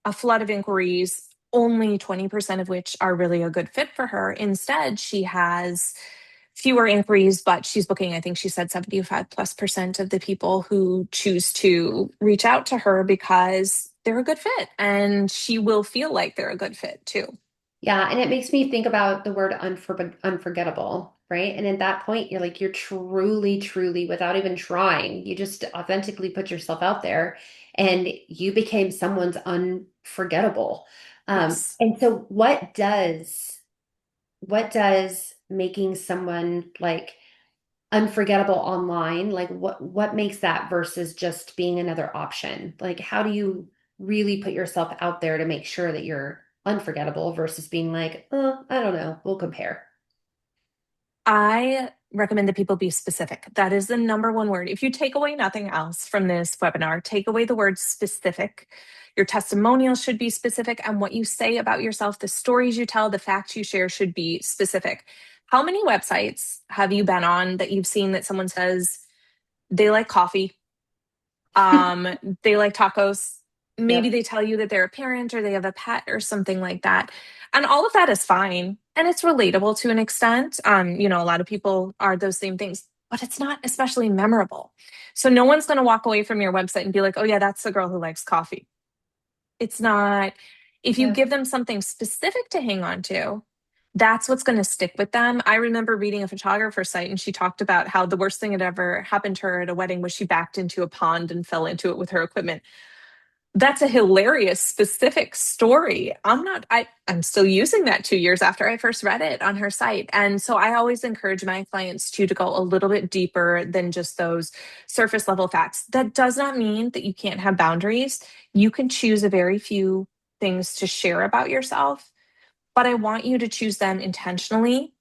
[SPEAKER 2] a flood of inquiries, only 20% of which are really a good fit for her. Instead, she has fewer inquiries, but she's booking, I think she said 75 plus percent of the people who choose to reach out to her because they're a good fit and she will feel like they're a good fit too.
[SPEAKER 1] Yeah, and it makes me think about the word unforgettable, right? And at that point, you're truly, truly, without even trying, you just authentically put yourself out there and you became someone's unforgettable.
[SPEAKER 2] Yes.
[SPEAKER 1] And so what does making someone like unforgettable online? Like what makes that versus just being another option? Like how do you really put yourself out there to make sure that you're unforgettable versus being like, oh, I don't know, we'll compare.
[SPEAKER 2] I recommend that people be specific. That is the number one word. If you take away nothing else from this webinar, take away the word specific. Your testimonial should be specific, and what you say about yourself, the stories you tell, the facts you share should be specific. How many websites have you been on that you've seen that someone says they like coffee, um, they like tacos? Maybe
[SPEAKER 1] Yep.
[SPEAKER 2] they tell you that they're a parent or they have a pet or something like that. And all of that is fine. And it's relatable to an extent. A lot of people are those same things, but it's not especially memorable. So no one's going to walk away from your website and be like, oh, yeah, that's the girl who likes coffee. It's not. If you
[SPEAKER 1] Yeah.
[SPEAKER 2] give them something specific to hang on to, that's what's going to stick with them. I remember reading a photographer site and she talked about how the worst thing that ever happened to her at a wedding was she backed into a pond and fell into it with her equipment. That's a hilarious specific story. I'm still using that 2 years after I first read it on her site. And so I always encourage my clients to go a little bit deeper than just those surface level facts. That does not mean that you can't have boundaries. You can choose a very few things to share about yourself, but I want you to choose them intentionally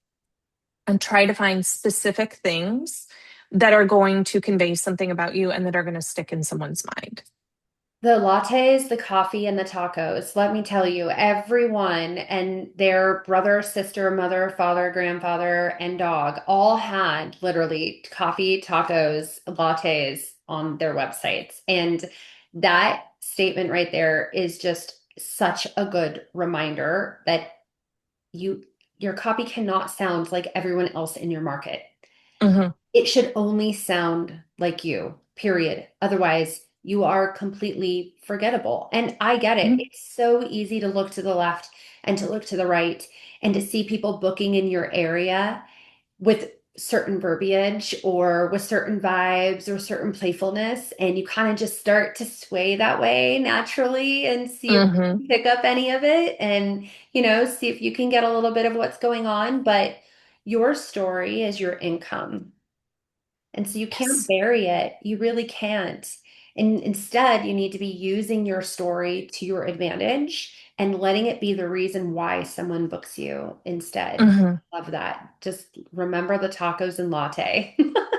[SPEAKER 2] and try to find specific things that are going to convey something about you and that are going to stick in someone's mind.
[SPEAKER 1] The lattes, the coffee, and the tacos. Let me tell you, everyone and their brother, sister, mother, father, grandfather, and dog all had literally coffee, tacos, lattes on their websites. And that statement right there is just such a good reminder that you your copy cannot sound like everyone else in your market.
[SPEAKER 2] Mhm.
[SPEAKER 1] It should only sound like you, period. Otherwise, you are completely forgettable. And I get it.
[SPEAKER 2] Mhm.
[SPEAKER 1] It's so easy to look to the left and to look to the right and to see people booking in your area with certain verbiage or with certain vibes or certain playfulness. And you kind of just start to sway that way naturally and see if
[SPEAKER 2] Mhm.
[SPEAKER 1] you pick up any of it and, see if you can get a little bit of what's going on. But your story is your income. And so you can't
[SPEAKER 2] Yes.
[SPEAKER 1] bury it. You really can't. And instead, you need to be using your story to your advantage and letting it be the reason why someone books you instead.
[SPEAKER 2] Mhm.
[SPEAKER 1] Love that. Just remember the tacos and latte.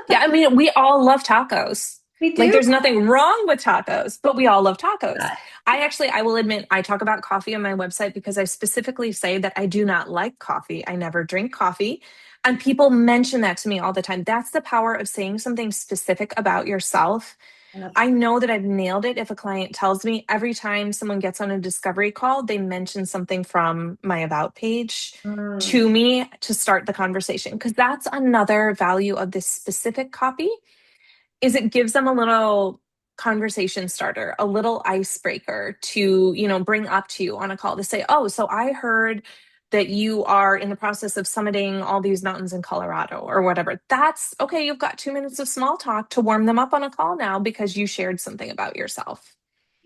[SPEAKER 2] Yeah, I mean, we all love tacos.
[SPEAKER 1] We
[SPEAKER 2] Like,
[SPEAKER 1] do
[SPEAKER 2] there's nothing wrong with tacos, but we all love tacos.
[SPEAKER 1] that.
[SPEAKER 2] I will admit, I talk about coffee on my website because I specifically say that I do not like coffee. I never drink coffee. And people mention that to me all the time. That's the power of saying something specific about yourself.
[SPEAKER 1] Yep.
[SPEAKER 2] I know that I've nailed it if a client tells me every time someone gets on a discovery call, they mention something from my about page
[SPEAKER 1] Mm,
[SPEAKER 2] to me to start the conversation. Because that's another value of this specific copy is it gives them a little conversation starter, a little icebreaker to, bring up to you on a call to say, oh, so I heard that you are in the process of summiting all these mountains in Colorado or whatever. That's okay. You've got 2 minutes of small talk to warm them up on a call now because you shared something about yourself.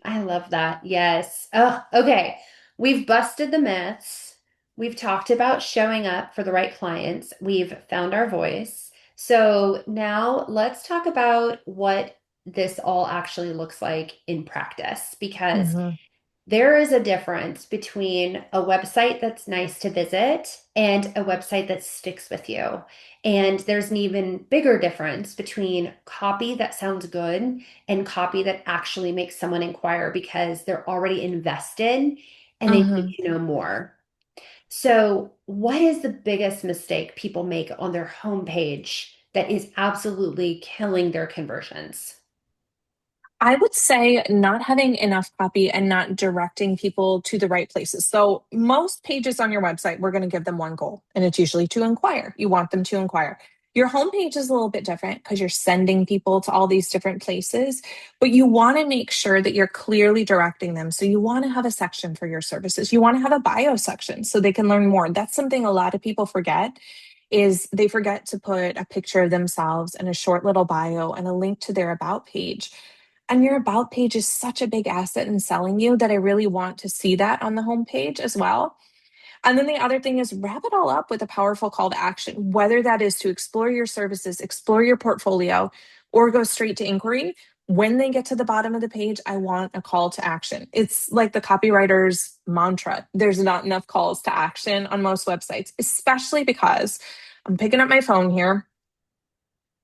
[SPEAKER 1] I love that. Yes. Oh, okay. We've busted the myths. We've talked about showing up for the right clients. We've found our voice. So now let's talk about what this all actually looks like in practice because
[SPEAKER 2] Mhm.
[SPEAKER 1] there is a difference between a website that's nice to visit and a website that sticks with you. And there's an even bigger difference between copy that sounds good and copy that actually makes someone inquire because they're already invested and they need
[SPEAKER 2] Mhm.
[SPEAKER 1] to know more. So, what is the biggest mistake people make on their homepage that is absolutely killing their conversions?
[SPEAKER 2] I would say not having enough copy and not directing people to the right places. So, most pages on your website, we're going to give them one goal, and it's usually to inquire. You want them to inquire. Your homepage is a little bit different because you're sending people to all these different places, but you want to make sure that you're clearly directing them. So, you want to have a section for your services. You want to have a bio section so they can learn more. That's something a lot of people forget is they forget to put a picture of themselves and a short little bio and a link to their about page. And your about page is such a big asset in selling you that I really want to see that on the homepage as well. And then the other thing is wrap it all up with a powerful call to action, whether that is to explore your services, explore your portfolio, or go straight to inquiry. When they get to the bottom of the page, I want a call to action. It's like the copywriter's mantra. There's not enough calls to action on most websites, especially because I'm picking up my phone here.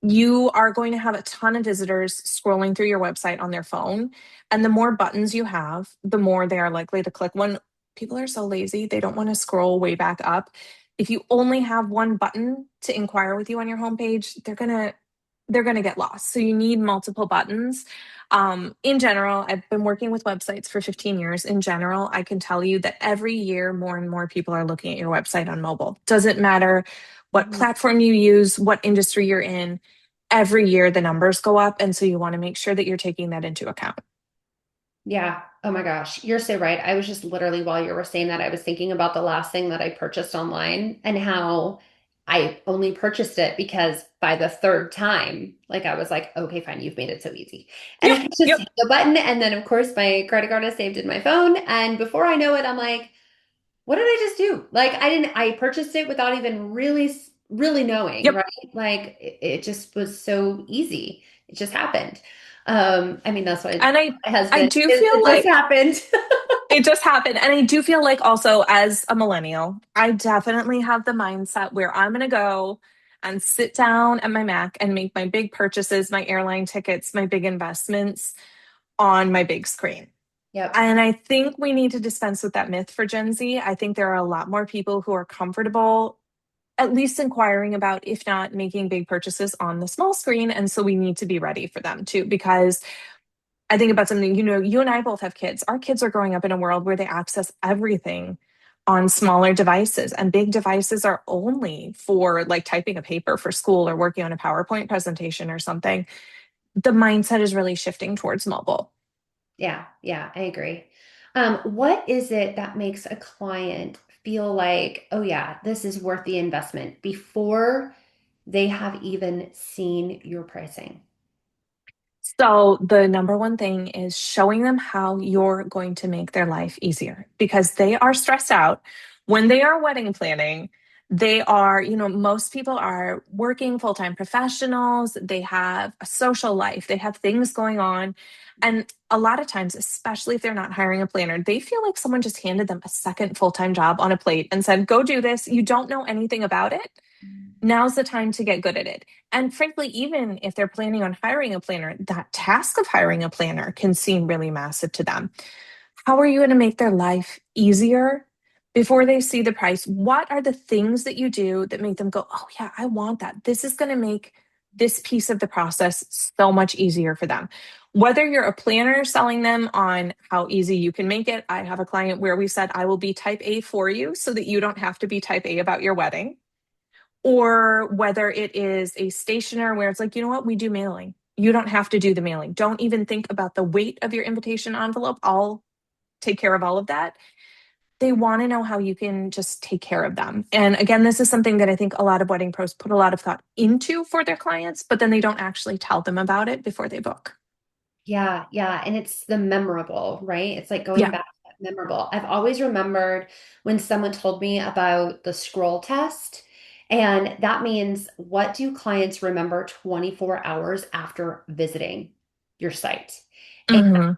[SPEAKER 2] You are going to have a ton of visitors scrolling through your website on their phone. And the more buttons you have, the more they are likely to click. When people are so lazy, they don't want to scroll way back up. If you only have one button to inquire with you on your homepage, they're gonna get lost. So you need multiple buttons. In general, I've been working with websites for 15 years. In general, I can tell you that every year more and more people are looking at your website on mobile. Doesn't matter what
[SPEAKER 1] Mhm.
[SPEAKER 2] platform you use, what industry you're in, every year the numbers go up. And so you want to make sure that you're taking that into account.
[SPEAKER 1] Yeah. Oh my gosh. You're so right. I was just literally, while you were saying that, I was thinking about the last thing that I purchased online and how I only purchased it because by the third time, like I was like, okay, fine, you've made it so easy. And
[SPEAKER 2] Yep.
[SPEAKER 1] I just
[SPEAKER 2] Yep.
[SPEAKER 1] hit the button. And then, of course, my credit card is saved in my phone. And before I know it, I'm like, what did I just do? Like, I purchased it without even really knowing,
[SPEAKER 2] Yep.
[SPEAKER 1] right? Like, it just was so easy. It just happened. I mean, that's what I
[SPEAKER 2] And
[SPEAKER 1] tell
[SPEAKER 2] I
[SPEAKER 1] my
[SPEAKER 2] I
[SPEAKER 1] husband.
[SPEAKER 2] do feel
[SPEAKER 1] It just
[SPEAKER 2] like
[SPEAKER 1] happened.
[SPEAKER 2] it just happened. And I do feel like also as a millennial, I definitely have the mindset where I'm going to go and sit down at my Mac and make my big purchases, my airline tickets, my big investments on my big screen.
[SPEAKER 1] Yep.
[SPEAKER 2] And I think we need to dispense with that myth for Gen Z. I think there are a lot more people who are comfortable at least inquiring about, if not making big purchases on the small screen. And so we need to be ready for them too, because I think about something, you and I both have kids. Our kids are growing up in a world where they access everything on smaller devices, and big devices are only for like typing a paper for school or working on a PowerPoint presentation or something. The mindset is really shifting towards mobile.
[SPEAKER 1] Yeah. Yeah. I agree. What is it that makes a client feel like, oh yeah, this is worth the investment before they have even seen your pricing?
[SPEAKER 2] So, the number one thing is showing them how you're going to make their life easier because they are stressed out when they are wedding planning. They are, most people are working full time professionals. They have a social life, they have things going on. And a lot of times, especially if they're not hiring a planner, they feel like someone just handed them a second full time job on a plate and said, go do this. You don't know anything about it. Now's the time to get good at it. And frankly, even if they're planning on hiring a planner, that task of hiring a planner can seem really massive to them. How are you going to make their life easier before they see the price? What are the things that you do that make them go, oh, yeah, I want that? This is going to make this piece of the process so much easier for them. Whether you're a planner selling them on how easy you can make it, I have a client where we said, I will be type A for you so that you don't have to be type A about your wedding, or whether it is a stationer where it's like, you know what, we do mailing. You don't have to do the mailing. Don't even think about the weight of your invitation envelope. I'll take care of all of that. They want to know how you can just take care of them. And again, this is something that I think a lot of wedding pros put a lot of thought into for their clients, but then they don't actually tell them about it before they book.
[SPEAKER 1] Yeah, yeah. And it's the memorable, right? It's like going
[SPEAKER 2] Yeah.
[SPEAKER 1] back to that memorable. I've always remembered when someone told me about the scroll test. And that means, what do clients remember 24 hours after visiting your site? And
[SPEAKER 2] Hmm.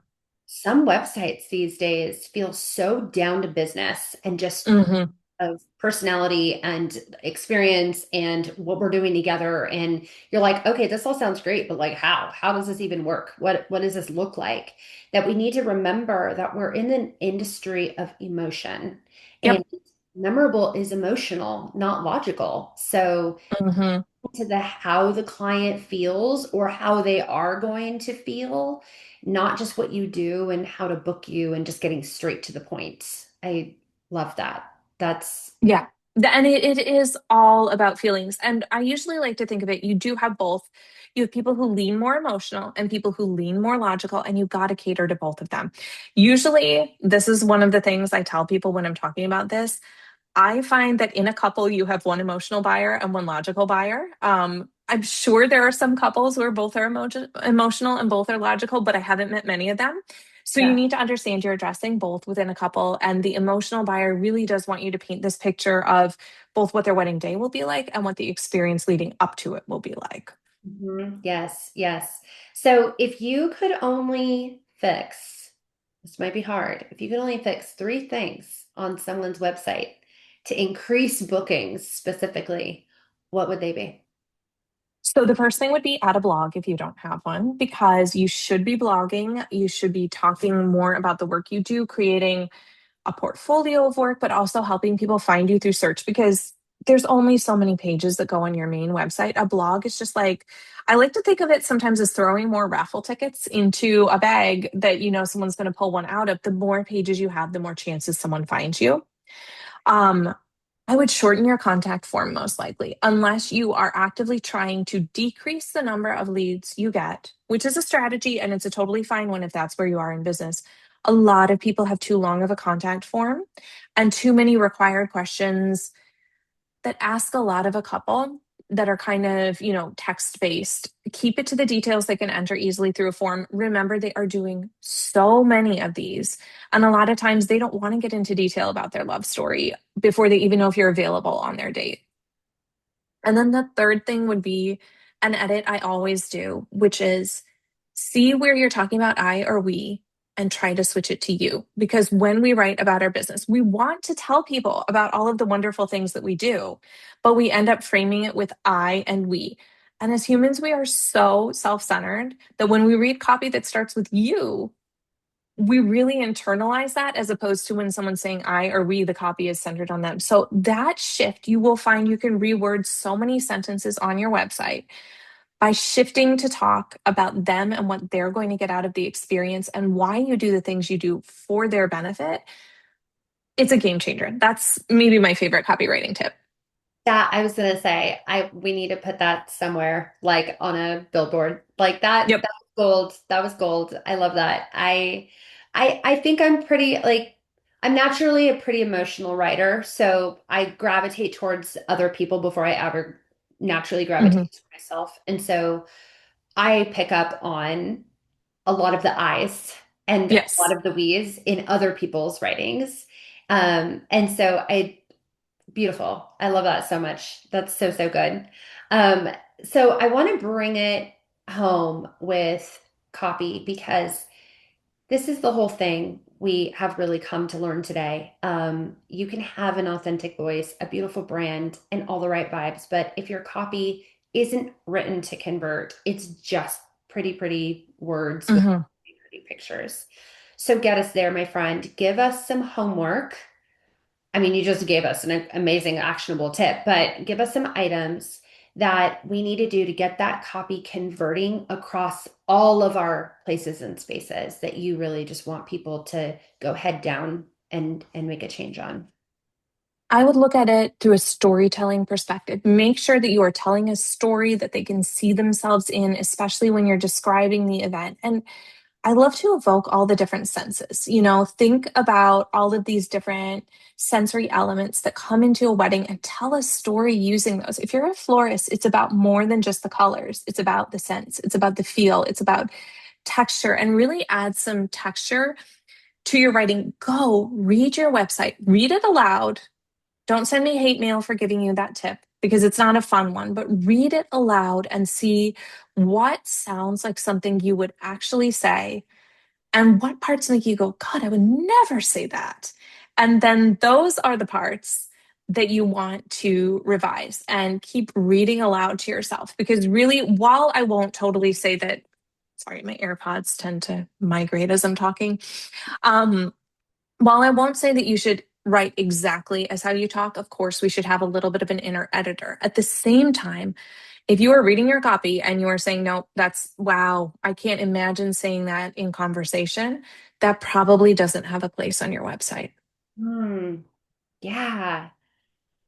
[SPEAKER 1] some websites these days feel so down to business and just
[SPEAKER 2] Hmm.
[SPEAKER 1] of personality and experience and what we're doing together. And you're like, okay, this all sounds great, but like how does this even work? What does this look like? That we need to remember that we're in an industry of emotion, and
[SPEAKER 2] Yep.
[SPEAKER 1] memorable is emotional, not logical. So
[SPEAKER 2] Hmm.
[SPEAKER 1] to the how the client feels or how they are going to feel, not just what you do and how to book you and just getting straight to the point. I love that. That's
[SPEAKER 2] Yeah. And it is all about feelings. And I usually like to think of it, you do have both. You have people who lean more emotional and people who lean more logical, and you got to cater to both of them. Usually, this is one of the things I tell people when I'm talking about this. I find that in a couple, you have one emotional buyer and one logical buyer. I'm sure there are some couples where both are emotional and both are logical, but I haven't met many of them. So you
[SPEAKER 1] Yeah.
[SPEAKER 2] need to understand you're addressing both within a couple, and the emotional buyer really does want you to paint this picture of both what their wedding day will be like and what the experience leading up to it will be like.
[SPEAKER 1] Yes, yes. So if you could only fix, this might be hard, if you could only fix three things on someone's website to increase bookings specifically, what would they be?
[SPEAKER 2] So the first thing would be add a blog if you don't have one, because you should be blogging. You should be talking more about the work you do, creating a portfolio of work, but also helping people find you through search because there's only so many pages that go on your main website. A blog is just like, I like to think of it sometimes as throwing more raffle tickets into a bag that you know someone's going to pull one out of. The more pages you have, the more chances someone finds you. Um, I would shorten your contact form most likely, unless you are actively trying to decrease the number of leads you get, which is a strategy and it's a totally fine one if that's where you are in business. A lot of people have too long of a contact form and too many required questions that ask a lot of a couple that are kind of, text based. Keep it to the details they can enter easily through a form. Remember, they are doing so many of these. And a lot of times they don't want to get into detail about their love story before they even know if you're available on their date. And then the third thing would be an edit I always do, which is see where you're talking about I or we and try to switch it to you. Because when we write about our business, we want to tell people about all of the wonderful things that we do, but we end up framing it with I and we. And as humans, we are so self centered that when we read copy that starts with you, we really internalize that as opposed to when someone's saying I or we, the copy is centered on them. So that shift, you will find you can reword so many sentences on your website by shifting to talk about them and what they're going to get out of the experience and why you do the things you do for their benefit. It's a game changer. That's maybe my favorite copywriting tip.
[SPEAKER 1] That I was gonna say, we need to put that somewhere, like on a billboard. Like that,
[SPEAKER 2] Yep.
[SPEAKER 1] that was gold. That was gold. I love that. I think I'm pretty like I'm naturally a pretty emotional writer, so I gravitate towards other people before I ever naturally
[SPEAKER 2] Hmm.
[SPEAKER 1] gravitate to myself. And so I pick up on a lot of the I's and a lot
[SPEAKER 2] Yes.
[SPEAKER 1] of the we's in other people's writings. And so I Beautiful. I love that so much. That's so, so good. Um, so I want to bring it home with copy because this is the whole thing we have really come to learn today. You can have an authentic voice, a beautiful brand, and all the right vibes, but if your copy isn't written to convert, it's just pretty, pretty words with
[SPEAKER 2] Hmm.
[SPEAKER 1] pretty, pretty pictures. So get us there, my friend. Give us some homework. I mean, you just gave us an amazing actionable tip, but give us some items that we need to do to get that copy converting across all of our places and spaces that you really just want people to go head down and make a change on.
[SPEAKER 2] I would look at it through a storytelling perspective. Make sure that you are telling a story that they can see themselves in, especially when you're describing the event. And I love to evoke all the different senses. Think about all of these different sensory elements that come into a wedding and tell a story using those. If you're a florist, it's about more than just the colors, it's about the scents, it's about the feel, it's about texture, and really add some texture to your writing. Go read your website, read it aloud. Don't send me hate mail for giving you that tip because it's not a fun one, but read it aloud and see what sounds like something you would actually say and what parts make you go, God, I would never say that. And then those are the parts that you want to revise and keep reading aloud to yourself. Because really, while I won't totally say that, sorry, my AirPods tend to migrate as I'm talking. Um, while I won't say that you should write exactly as how you talk, of course, we should have a little bit of an inner editor. At the same time, if you are reading your copy and you are saying, no, that's wow, I can't imagine saying that in conversation, that probably doesn't have a place on your website.
[SPEAKER 1] Hmm. Yeah.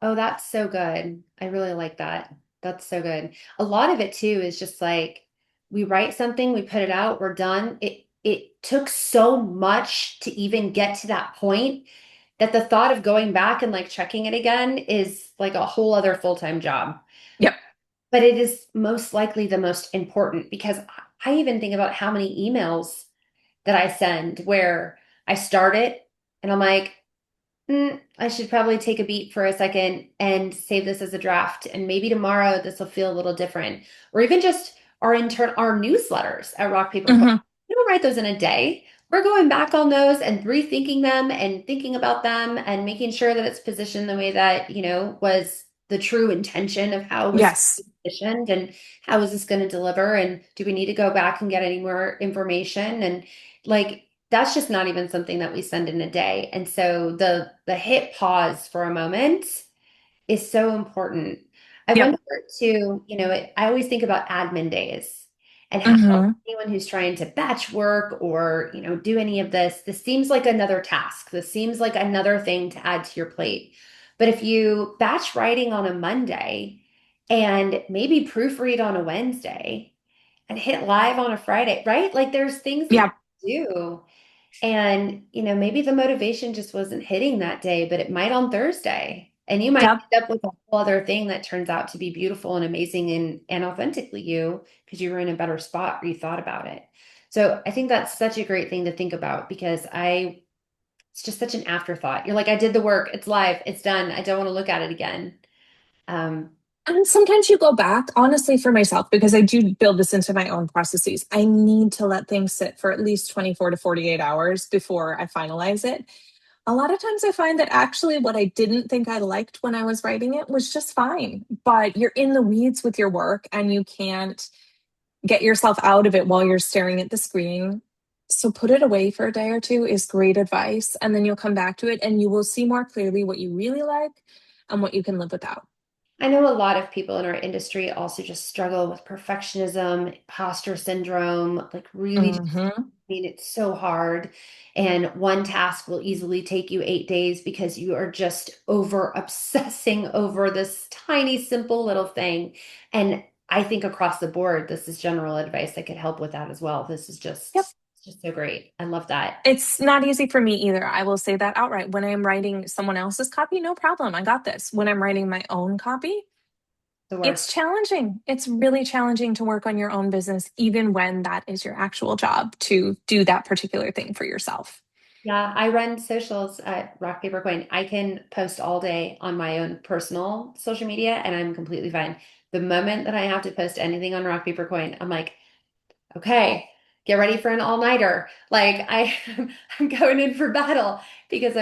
[SPEAKER 1] Oh, that's so good. I really like that. That's so good. A lot of it too is just like we write something, we put it out, we're done. It took so much to even get to that point that the thought of going back and like checking it again is like a whole other full-time job.
[SPEAKER 2] Yep.
[SPEAKER 1] But it is most likely the most important because I even think about how many emails that I send where I start it and I'm like, I should probably take a beat for a second and save this as a draft. And maybe tomorrow this will feel a little different. Or even just our newsletters at Rock Paper Coin.
[SPEAKER 2] Hmm.
[SPEAKER 1] We don't write those in a day. We're going back on those and rethinking them and thinking about them and making sure that it's positioned the way that, was the true intention of how it was
[SPEAKER 2] Yes.
[SPEAKER 1] positioned and how is this going to deliver and do we need to go back and get any more information and like that's just not even something that we send in a day. And so the hit pause for a moment is so important. I wonder
[SPEAKER 2] Yep.
[SPEAKER 1] too, I always think about admin days and how
[SPEAKER 2] Hmm.
[SPEAKER 1] anyone who's trying to batch work or, do any of this seems like another task. This seems like another thing to add to your plate. But if you batch writing on a Monday and maybe proofread on a Wednesday and hit live on a Friday, right? Like there's things that you
[SPEAKER 2] Yep.
[SPEAKER 1] do and, maybe the motivation just wasn't hitting that day, but it might on Thursday. And you might
[SPEAKER 2] Yep.
[SPEAKER 1] end up with a whole other thing that turns out to be beautiful and amazing and authentically you because you were in a better spot or you thought about it. So I think that's such a great thing to think about because it's just such an afterthought. You're like, I did the work, it's live, it's done. I don't want to look at it again. Um,
[SPEAKER 2] And sometimes you go back, honestly, for myself, because I do build this into my own processes. I need to let things sit for at least 24 to 48 hours before I finalize it. A lot of times I find that actually what I didn't think I liked when I was writing it was just fine. But you're in the weeds with your work and you can't get yourself out of it while you're staring at the screen. So put it away for a day or two is great advice. And then you'll come back to it and you will see more clearly what you really like and what you can live without.
[SPEAKER 1] I know a lot of people in our industry also just struggle with perfectionism, imposter syndrome, like really just
[SPEAKER 2] Hmm.
[SPEAKER 1] mean it's so hard. And one task will easily take you 8 days because you are just over obsessing over this tiny, simple little thing. And I think across the board, this is general advice that could help with that as well. This is
[SPEAKER 2] Yep.
[SPEAKER 1] just so great. I love that.
[SPEAKER 2] It's not easy for me either. I will say that outright. When I'm writing someone else's copy, no problem. I got this. When I'm writing my own copy,
[SPEAKER 1] The
[SPEAKER 2] it's
[SPEAKER 1] worst.
[SPEAKER 2] challenging. It's really challenging to work on your own business, even when that is your actual job to do that particular thing for yourself.
[SPEAKER 1] Yeah, I run socials at Rock Paper Coin. I can post all day on my own personal social media and I'm completely fine. The moment that I have to post anything on Rock Paper Coin, I'm like, okay, get ready for an all-nighter. Like I'm going in for battle because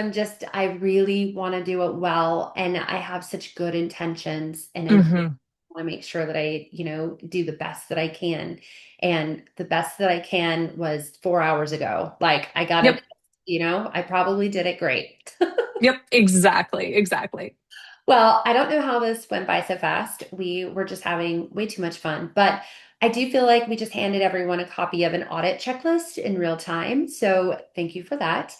[SPEAKER 1] I really want to do it well and I have such good intentions and I
[SPEAKER 2] Hmm.
[SPEAKER 1] want to make sure that I, do the best that I can. And the best that I can was 4 hours ago. Like I got
[SPEAKER 2] Yep.
[SPEAKER 1] it, I probably did it great.
[SPEAKER 2] Yep. Exactly. Exactly.
[SPEAKER 1] Well, I don't know how this went by so fast. We were just having way too much fun, but I do feel like we just handed everyone a copy of an audit checklist in real time. So thank you for that.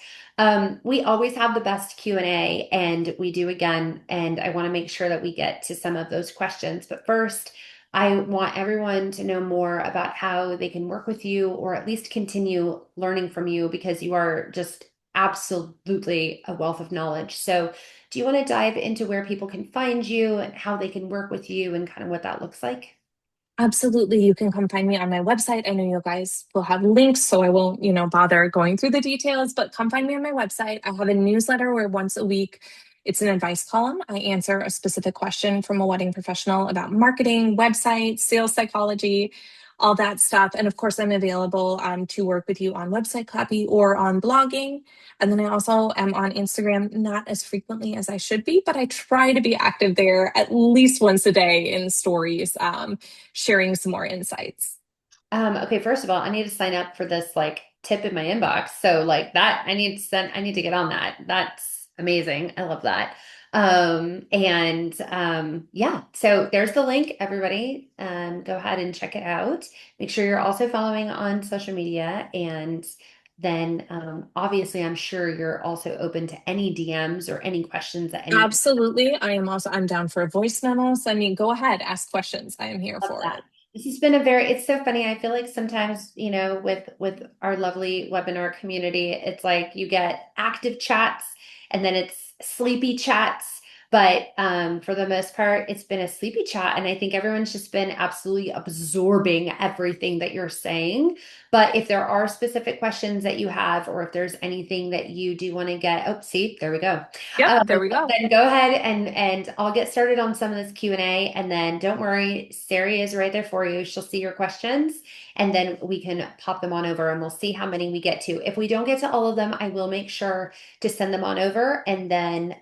[SPEAKER 1] We always have the best Q&A and we do again, and I want to make sure that we get to some of those questions. But first, I want everyone to know more about how they can work with you or at least continue learning from you because you are just absolutely a wealth of knowledge. So do you want to dive into where people can find you and how they can work with you and kind of what that looks like?
[SPEAKER 2] Absolutely. You can come find me on my website. I know you guys will have links, so I won't, bother going through the details, but come find me on my website. I have a newsletter where once a week it's an advice column. I answer a specific question from a wedding professional about marketing, websites, sales psychology, all that stuff. And of course, I'm available to work with you on website copy or on blogging. And then I also am on Instagram, not as frequently as I should be, but I try to be active there at least once a day in stories. Sharing some more insights.
[SPEAKER 1] Okay, first of all, I need to sign up for this like tip in my inbox. So like that, I need to get on that. That's amazing. I love that. Yeah, so there's the link, everybody. Go ahead and check it out. Make sure you're also following on social media. And then obviously I'm sure you're also open to any DMs or any questions that anyone.
[SPEAKER 2] Absolutely. I'm down for a voice memo. So I mean, go ahead, ask questions. I am here
[SPEAKER 1] Love
[SPEAKER 2] for
[SPEAKER 1] that.
[SPEAKER 2] it.
[SPEAKER 1] This has been it's so funny. I feel like sometimes, with our lovely webinar community, it's like you get active chats and then it's sleepy chats. But for the most part, it's been a sleepy chat. And I think everyone's just been absolutely absorbing everything that you're saying. But if there are specific questions that you have, or if there's anything that you do want to get, oh, see, there we go.
[SPEAKER 2] Yep, there we go.
[SPEAKER 1] Then go ahead and I'll get started on some of this Q&A. And then don't worry, Sari is right there for you. She'll see your questions and then we can pop them on over and we'll see how many we get to. If we don't get to all of them, I will make sure to send them on over and then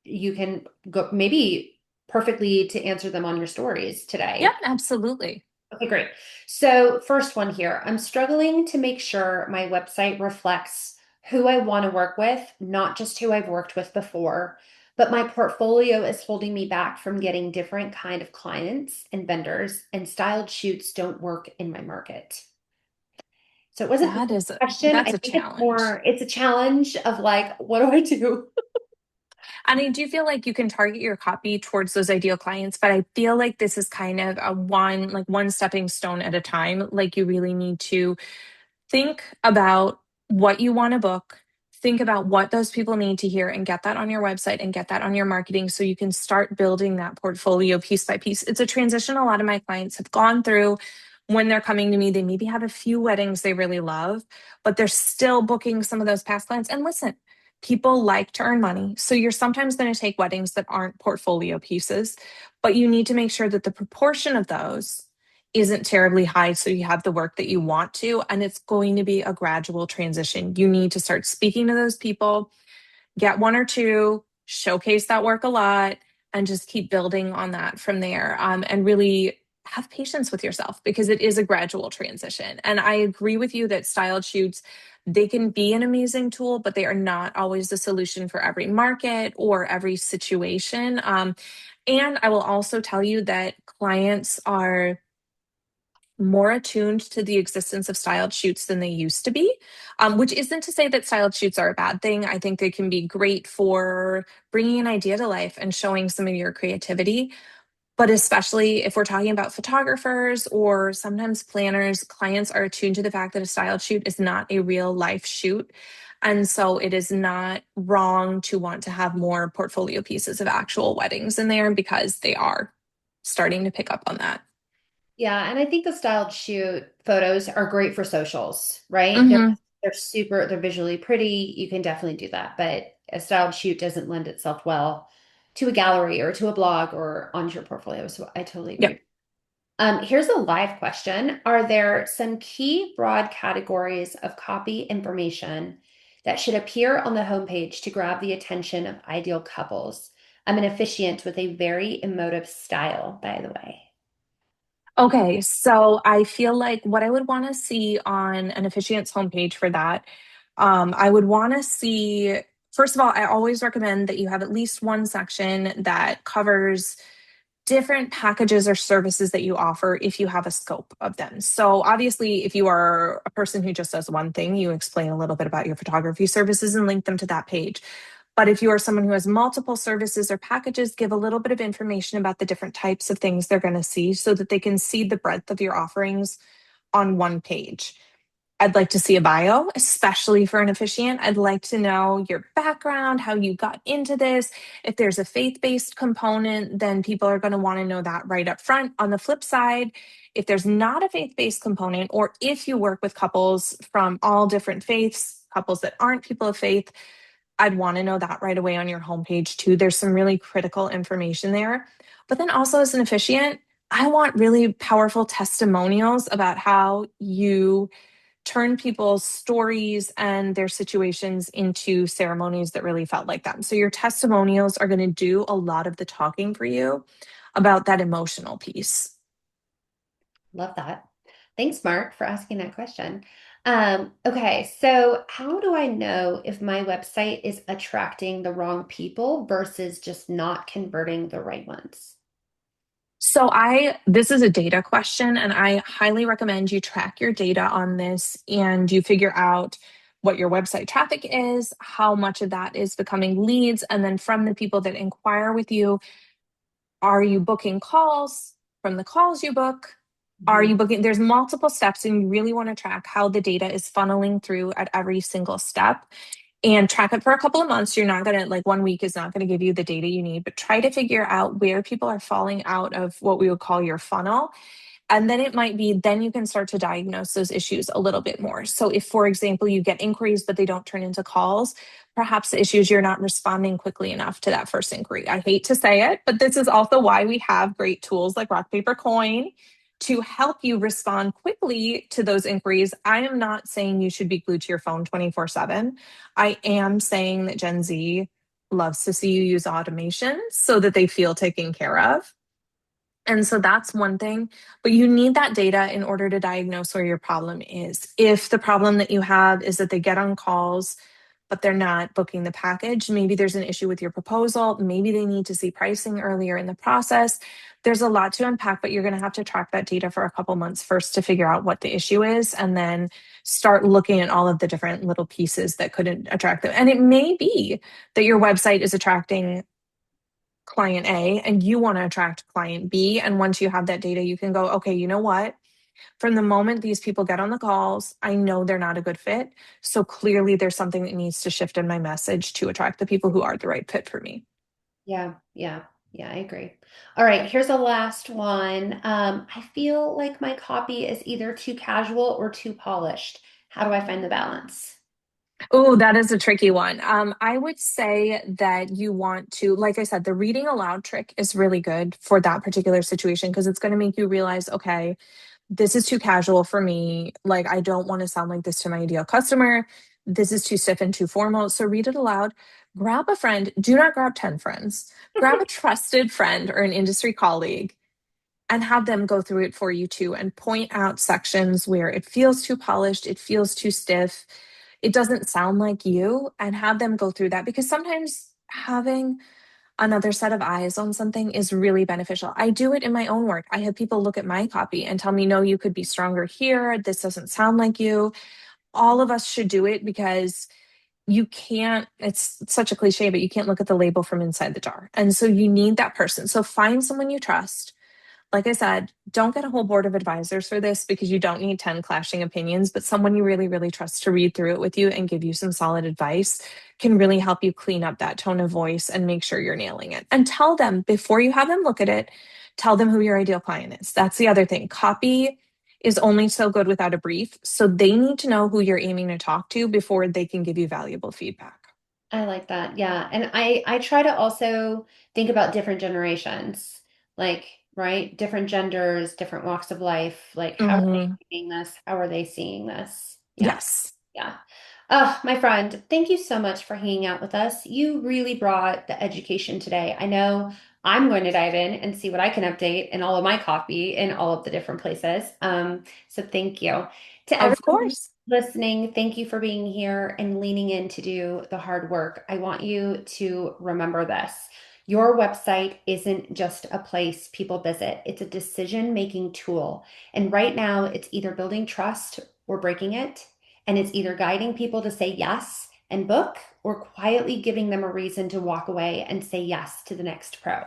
[SPEAKER 1] you can go maybe perfectly to answer them on your stories
[SPEAKER 2] Yep,
[SPEAKER 1] today.
[SPEAKER 2] absolutely.
[SPEAKER 1] Okay, great. So, first one here, I'm struggling to make sure my website reflects who I want to work with, not just who I've worked with before, but my portfolio is holding me back from getting different kind of clients and vendors, and styled shoots don't work in my market. So it wasn't really a question. I
[SPEAKER 2] That's a
[SPEAKER 1] think it's
[SPEAKER 2] challenge.
[SPEAKER 1] more, it's a challenge of like, what do I do?
[SPEAKER 2] And I do feel like you can target your copy towards those ideal clients, but I feel like this is kind of a one stepping stone at a time. Like you really need to think about what you want to book, think about what those people need to hear, and get that on your website and get that on your marketing so you can start building that portfolio piece by piece. It's a transition a lot of my clients have gone through when they're coming to me. They maybe have a few weddings they really love, but they're still booking some of those past clients. And listen, people like to earn money. So you're sometimes going to take weddings that aren't portfolio pieces, but you need to make sure that the proportion of those isn't terribly high so you have the work that you want to, and it's going to be a gradual transition. You need to start speaking to those people, get one or two, showcase that work a lot, and just keep building on that from there. And really have patience with yourself because it is a gradual transition. And I agree with you that styled shoots, they can be an amazing tool, but they are not always the solution for every market or every situation. And I will also tell you that clients are more attuned to the existence of styled shoots than they used to be, which isn't to say that styled shoots are a bad thing. I think they can be great for bringing an idea to life and showing some of your creativity. But especially if we're talking about photographers or sometimes planners, clients are attuned to the fact that a styled shoot is not a real life shoot. And so it is not wrong to want to have more portfolio pieces of actual weddings in there because they are starting to pick up on that.
[SPEAKER 1] Yeah, and I think the styled shoot photos are great for socials, right?
[SPEAKER 2] Hmm.
[SPEAKER 1] They're super, they're visually pretty. You can definitely do that, but a styled shoot doesn't lend itself well to a gallery or to a blog or onto your portfolio. So I totally
[SPEAKER 2] Yep.
[SPEAKER 1] agree. Here's a live question. Are there some key broad categories of copy information that should appear on the homepage to grab the attention of ideal couples? I'm an officiant with a very emotive style, by the way.
[SPEAKER 2] Okay, so I feel like what I would want to see on an officiant's homepage for that, I would want to see, first of all, I always recommend that you have at least one section that covers different packages or services that you offer if you have a scope of them. So, obviously, if you are a person who just does one thing, you explain a little bit about your photography services and link them to that page. But if you are someone who has multiple services or packages, give a little bit of information about the different types of things they're going to see so that they can see the breadth of your offerings on one page. I'd like to see a bio, especially for an officiant. I'd like to know your background, how you got into this. If there's a faith based component, then people are going to want to know that right up front. On the flip side, if there's not a faith based component, or if you work with couples from all different faiths, couples that aren't people of faith, I'd want to know that right away on your homepage too. There's some really critical information there. But then also, as an officiant, I want really powerful testimonials about how you turn people's stories and their situations into ceremonies that really felt like them. So your testimonials are going to do a lot of the talking for you about that emotional piece.
[SPEAKER 1] Love that. Thanks, Mark, for asking that question. Okay, so how do I know if my website is attracting the wrong people versus just not converting the right ones?
[SPEAKER 2] So this is a data question and I highly recommend you track your data on this and you figure out what your website traffic is, how much of that is becoming leads, and then from the people that inquire with you, are you booking calls? From the calls you book, are
[SPEAKER 1] Mhm.
[SPEAKER 2] you booking? There's multiple steps, and you really want to track how the data is funneling through at every single step. and track it for a couple of months. You're not going to, like, 1 week is not going to give you the data you need, but try to figure out where people are falling out of what we would call your funnel. And then it might be, then you can start to diagnose those issues a little bit more. So if, for example, you get inquiries, but they don't turn into calls, perhaps the issue is you're not responding quickly enough to that first inquiry. I hate to say it, but this is also why we have great tools like Rock, Paper, Coin to help you respond quickly to those inquiries. I am not saying you should be glued to your phone 24/7. I am saying that Gen Z loves to see you use automation so that they feel taken care of. And so that's one thing, but you need that data in order to diagnose where your problem is. If the problem that you have is that they get on calls, but they're not booking the package, maybe there's an issue with your proposal. Maybe they need to see pricing earlier in the process. There's a lot to unpack, but you're going to have to track that data for a couple months first to figure out what the issue is, and then start looking at all of the different little pieces that could attract them. And it may be that your website is attracting client A and you want to attract client B. And once you have that data, you can go, okay, you know what? From the moment these people get on the calls, I know they're not a good fit. So clearly there's something that needs to shift in my message to attract the people who are the right fit for me.
[SPEAKER 1] Yeah, yeah, yeah, I agree. All right, here's a last one. I feel like my copy is either too casual or too polished. How do I find the balance?
[SPEAKER 2] Oh, that is a tricky one. I would say that you want to, like I said, the reading aloud trick is really good for that particular situation because it's going to make you realize, okay, this is too casual for me. Like, I don't want to sound like this to my ideal customer. This is too stiff and too formal. So read it aloud. Grab a friend. Do not grab 10 friends. Grab a trusted friend or an industry colleague and have them go through it for you too and point out sections where it feels too polished, it feels too stiff, it doesn't sound like you, and have them go through that because sometimes having another set of eyes on something is really beneficial. I do it in my own work. I have people look at my copy and tell me, no, you could be stronger here. This doesn't sound like you. All of us should do it because you can't, it's such a cliche, but you can't look at the label from inside the jar. And so you need that person. So find someone you trust. Like I said, don't get a whole board of advisors for this because you don't need 10 clashing opinions, but someone you really, really trust to read through it with you and give you some solid advice can really help you clean up that tone of voice and make sure you're nailing it. And tell them before you have them look at it, tell them who your ideal client is. That's the other thing. Copy is only so good without a brief. So they need to know who you're aiming to talk to before they can give you valuable feedback.
[SPEAKER 1] I like that. Yeah. And I try to also think about different generations, like, right? Different genders, different walks of life. Like, how are they
[SPEAKER 2] Mhm.
[SPEAKER 1] seeing this? How are they seeing this? Yeah.
[SPEAKER 2] Yes.
[SPEAKER 1] Yeah. Oh, my friend, thank you so much for hanging out with us. You really brought the education today. I know I'm going to dive in and see what I can update in all of my copy in all of the different places. So thank you. To
[SPEAKER 2] Of
[SPEAKER 1] everyone
[SPEAKER 2] course.
[SPEAKER 1] listening, thank you for being here and leaning in to do the hard work. I want you to remember this. Your website isn't just a place people visit, it's a decision-making tool. And right now, it's either building trust or breaking it. And it's either guiding people to say yes and book or quietly giving them a reason to walk away and say yes to the next pro.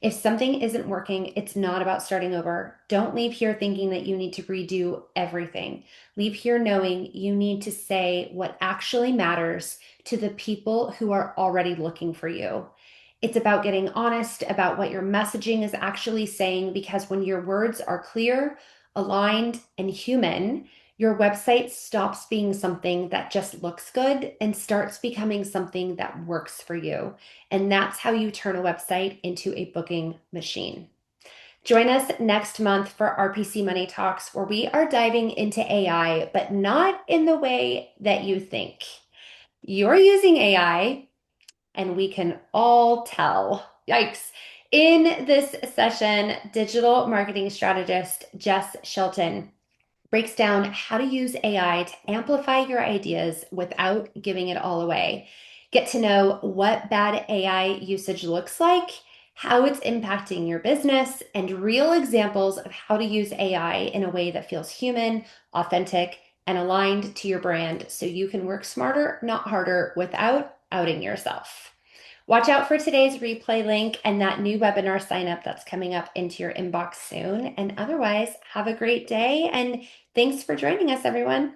[SPEAKER 1] If something isn't working, it's not about starting over. Don't leave here thinking that you need to redo everything. Leave here knowing you need to say what actually matters to the people who are already looking for you. It's about getting honest about what your messaging is actually saying because when your words are clear, aligned, and human, your website stops being something that just looks good and starts becoming something that works for you. And that's how you turn a website into a booking machine. Join us next month for RPC Money Talks, where we are diving into AI, but not in the way that you think. You're using AI, and we can all tell. Yikes. In this session, digital marketing strategist Jess Shelton breaks down how to use AI to amplify your ideas without giving it all away. Get to know what bad AI usage looks like, how it's impacting your business, and real examples of how to use AI in a way that feels human, authentic, and aligned to your brand so you can work smarter, not harder, without outing yourself. Watch out for today's replay link and that new webinar sign up that's coming up into your inbox soon. And otherwise, have a great day and thanks for joining us, everyone.